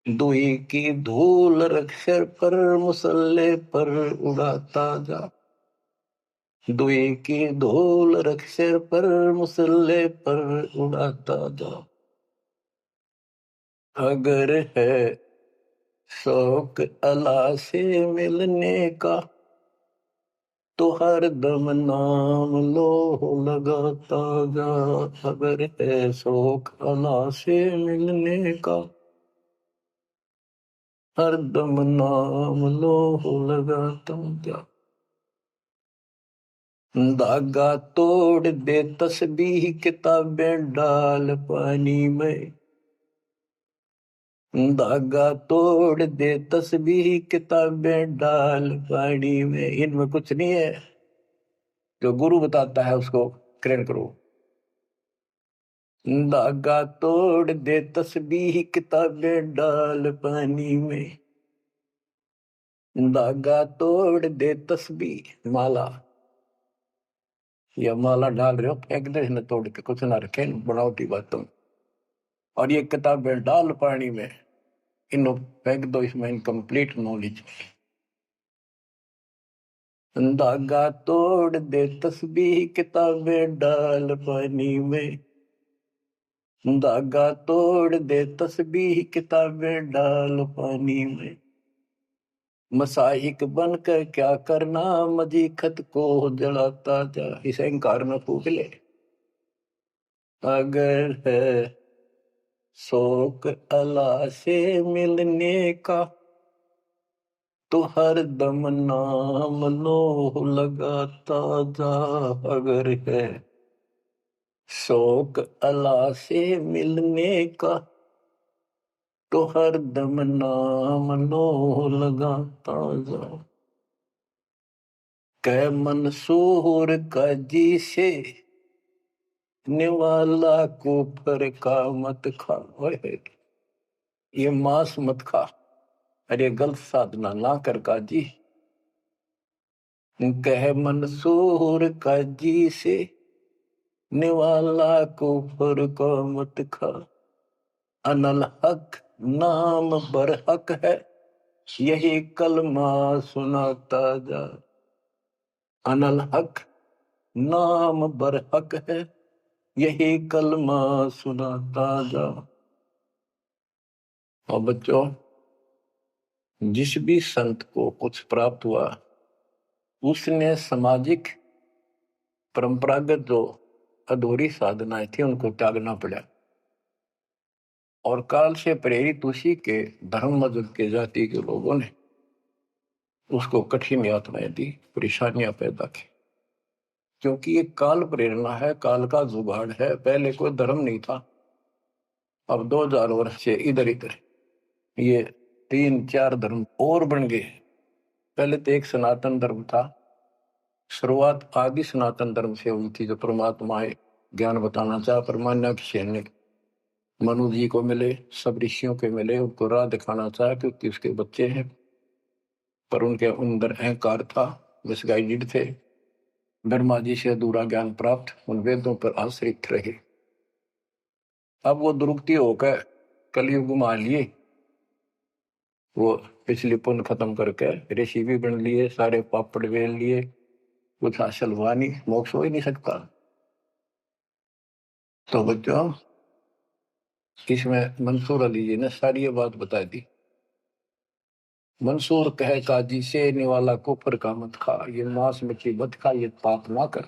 A: दुई की धूल रख सिर पर, मुसल्ले पर उड़ाता जा। दुई की धूल रख सिर पर, मुसल्ले पर उड़ाता जा। अगर है शौक अल्लाह से मिलने का तो हर दम नाम लो लगाता जा। अगर है शौक अल्लाह से मिलने का हर दम नाम लो लगाता जा। धागा तोड़ दे तस्बीह, किताबें डाल पानी में। धागा तोड़ दे तस्बीह, किताबें डाल पानी में। इनमें कुछ नहीं है, जो गुरु बताता है उसको ग्रहण करो। धागा तोड़ दे तस्बीह, किताबें डाल पानी में। धागा तोड़ दे तस्बीह, माला या माला डाल रहे हो, फेंक दे न तोड़ के, कुछ ना रखे बनावटी बातों। और ये किताबें डाल पानी में, इनको फेंक दो, इसमें इनकम्प्लीट नॉलेज। धागा तोड़ दे तस्बीह, किताबें डाल पानी में। धागा तोड़ दे तस्बीह, किताबें डाल पानी में। मसाइक बनकर क्या करना, मजीखत को जलाता जा। इस अहंकार में फूक ले। अगर है शौक अल्लाह से मिलने का तो हर दम नाम लो लगाता जा। अगर है शौक अल्लाह से मिलने का तो हर दम नाम लो लगाता जा। कै मंसूर का जी से निवाला कुफर का मत खा। ये मांस मत खा, अरे गलत साधना ना कर काजी। कह मंसूर का जी से निवाला कुफर का मत खा। अनल हक नाम बर हक है, यही कलमा सुनाता जा। अनल हक नाम बर हक है, यही कलमा सुनाता जा। और बच्चों, जिस भी संत को कुछ प्राप्त हुआ, उसने सामाजिक परंपरागत जो अधूरी साधनाएं थी उनको त्यागना पड़ा। और काल से प्रेरित उसी के धर्म मजहब के जाति के लोगों ने उसको कठिन यातनाएं दी, परेशानियां पैदा की। क्योंकि ये काल प्रेरणा है, काल का जुगाड़ है। पहले कोई धर्म नहीं था, अब 2000 वर्ष से इधर इधर ये 3-4 धर्म और बन गए। पहले तो एक सनातन धर्म था, शुरुआत आदि सनातन धर्म से हुई थी, जो परमात्मा ज्ञान बताना चाहा परमान्या सेन ने। मनु जी को मिले, सब ऋषियों के मिले, उनको राह दिखाना चाहा क्योंकि उसके बच्चे हैं, पर उनके अंदर अहंकार था, मिसगाइडेड थे। ब्रह्मा जी से अधूरा ज्ञान प्राप्त, उन वेदों पर आश्रित रहे। अब वो दुरुक्ति होकर कलयुग में आ लिए, वो पिछली पुण्य खत्म करके ऋषि भी बन लिए, सारे पापड़ वेल लिए, कुछ हासिल हुआ नहीं, मोक्ष हो ही नहीं सकता। तो बच्चों, इसमें मंसूर अली जी ने सारी ये बात बता दी। मंसूर कहे काजी से निवाला कुफर का मत खा, ये मांस मछली मत खा, ये पाप ना कर।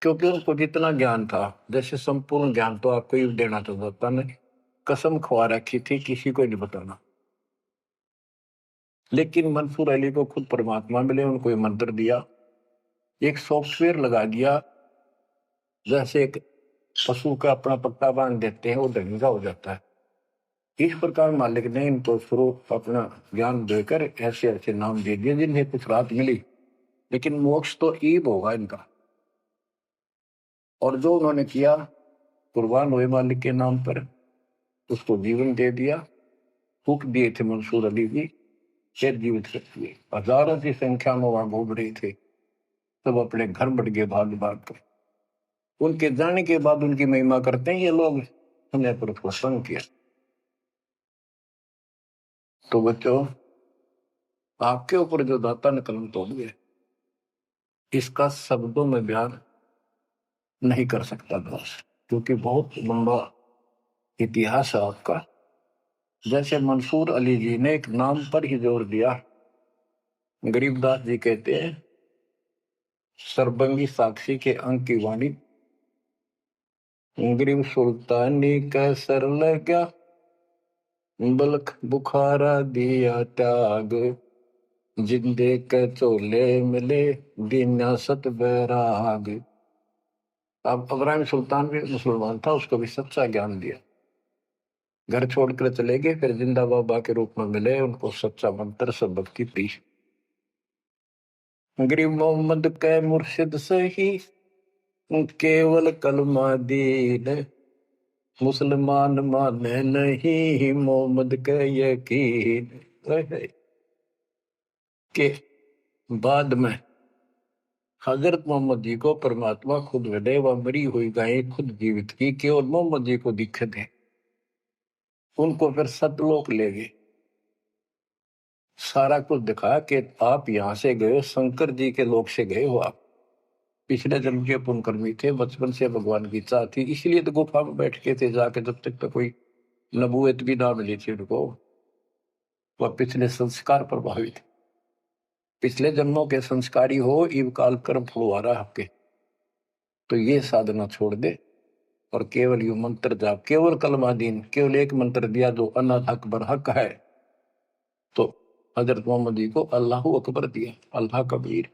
A: क्योंकि उनको जितना ज्ञान था, जैसे संपूर्ण ज्ञान तो आपको ही देना चाहता नहीं, कसम खवा रखी थी किसी को नहीं बताना। लेकिन मंसूर अली को खुद परमात्मा मिले, उनको ये मंत्र दिया, एक सॉफ्टवेयर लगा दिया, जैसे एक पशु का अपना पट्टा बांध देते हैं, वो ढंगा हो जाता है। इस प्रकार मालिक ने इनको शुरू अपना ज्ञान देकर ऐसे ऐसे नाम दे दिए जिन्हें कुछ राहत मिली, लेकिन मोक्ष तो ईब होगा इनका। और जो उन्होंने किया, कुर्बान हुए मालिक के नाम पर, उसको जीवन दे दिया। फूक दिए थे मंसूर अली जी, फिर जीवित कर दिए। हजारों की संख्या में वहां घूम रहे थे, सब अपने घर बढ़ गए भाग भाग कर। उनके जाने के बाद उनकी महिमा करते हैं ये लोग, हमने पर उसको संग किया। तो बच्चों, आपके ऊपर जो दाता ने कलम तोड़ दिया, इसका शब्दों में बयान नहीं कर सकता बस, क्योंकि बहुत लंबा इतिहास है आपका। जैसे मंसूर अली जी ने एक नाम पर ही जोर दिया। गरीबदास जी कहते हैं, सरबंगी साक्षी के अंक की वाणी, गरीब सुल्तानी का सर लगा, बलख बुखारा दिया त्याग, जिंदे के चोले मिले दीना सत बैराग। अब इब्राहिम सुल्तान भी मुसलमान था, उसको भी सच्चा ज्ञान दिया। घर छोड़कर चले गए, फिर जिंदा बाबा के रूप में मिले, उनको सच्चा मंत्र सबक की दी। गरीब मोहम्मद के मुर्शिद सही, केवल कलमा दीन, मुसलमान माने नहीं मोहम्मद के यकीन। के बाद में हजरत मोहम्मद जी को परमात्मा खुद मिले, वह मरी हुई गायें खुद जीवित की, केवल मोहम्मद जी को दिखे थे। उनको फिर सतलोक ले गए, सारा कुछ दिखाया कि आप यहां से गए, शंकर जी के लोक से गए हो आप, पिछले जन्म के पुण्यकर्मी थे, बचपन से भगवान की इच्छा थी, इसलिए तो गुफा में बैठ के थे जाके, जब तक तो कोई नबूवत भी ना मिली थी उनको। वह पिछले संस्कार प्रभावित, पिछले जन्मों के संस्कारी हो, इव काल कर्म फुलवारा आपके, तो ये साधना छोड़ दे और केवल यू मंत्र जाप, केवल कलमादीन, केवल एक मंत्र दिया जो अनाथ अकबर हक है। तो हजरत मोहम्मद जी को अल्लाह अकबर दिया, अल्लाह कबीर।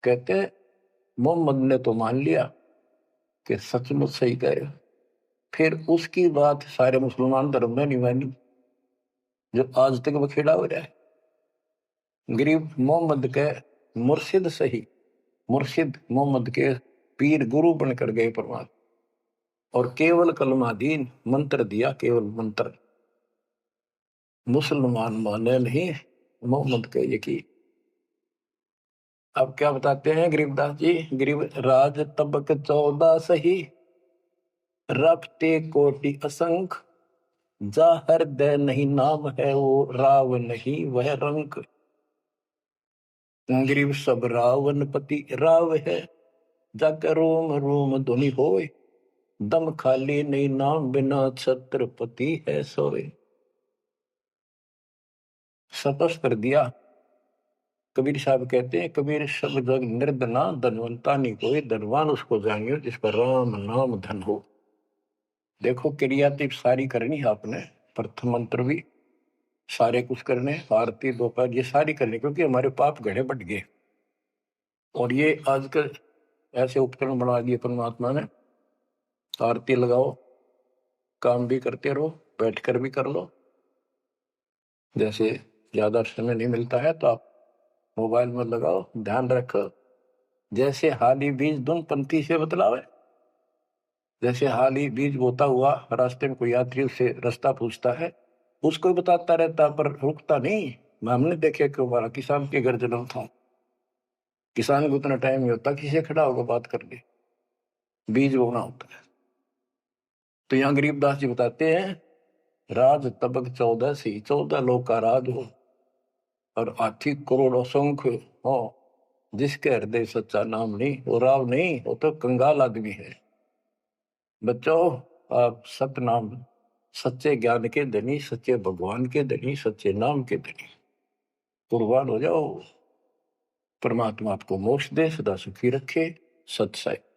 A: कहते मोहम्मद ने तो मान लिया कि सचमुच सही कह रहे, फिर उसकी बात सारे मुसलमान धर्म में नहीं मानी, जो आज तक बखेड़ा हो रहा है। गरीब मोहम्मद के मुर्शिद सही, मुर्शिद मोहम्मद के पीर गुरु बनकर गए परमात्मा, और केवल कलमा दीन, मंत्र दिया, केवल मंत्र। मुसलमान माने नहीं मोहम्मद के यकीन। अब क्या बताते हैं गरीबदास जी, गरीब राज तबक 14 सही, रफ्ते कोटि असंख, जा हृदय नहीं नाम है वो राव नहीं वह रंक। गरीब सब रावण पति राव है, जाकर रोम रोम धुनि होए, दम खाली नहीं नाम बिना छत्रपति है सोए। सपस कर दिया। कबीर साहब कहते हैं, कबीर सब जग निर्धना, धनवंता नहीं कोई, धनवान उसको जानियो जिस पर राम नाम धन हो। देखो क्रिया तो सारी करनी है आपने, प्रथम मंत्र भी सारे कुछ करने, आरती दोपहर ये सारी करनी, क्योंकि हमारे पाप घड़े बढ़ गए। और ये आजकल ऐसे उपकरण बना दिए परमात्मा ने, आरती लगाओ, काम भी करते रहो, बैठकर भी कर लो। जैसे ज्यादा समय नहीं मिलता है तो आप मोबाइल में लगाओ, ध्यान रखो, जैसे हाली बीज धुन पंक्ति से बतलावे, जैसे हाल ही बीज बोता हुआ रास्ते में कोई यात्री उससे रास्ता पूछता है, उसको ही बताता रहता पर रुकता नहीं। हमने देखे कि हमारा किसान के घर जन्म था, किसान को उतना टाइम नहीं होता किसी से खड़ा होकर बात कर ले, बीज बोना होता है। तो यहाँ गरीबदास जी बताते हैं, राज तबक 14 सी, 14 लोग का राज हो और हाथी करोड़ों संख्य हो, जिसके हृदय सच्चा नाम नहीं, वो राव नहीं, वो तो कंगाल आदमी है। बच्चों, आप सतनाम, सच्चे ज्ञान के धनी, सच्चे भगवान के धनी, सच्चे नाम के धनी कुर्बान हो जाओ। परमात्मा आपको मोक्ष दे, सदा सुखी रखे। सत्संग।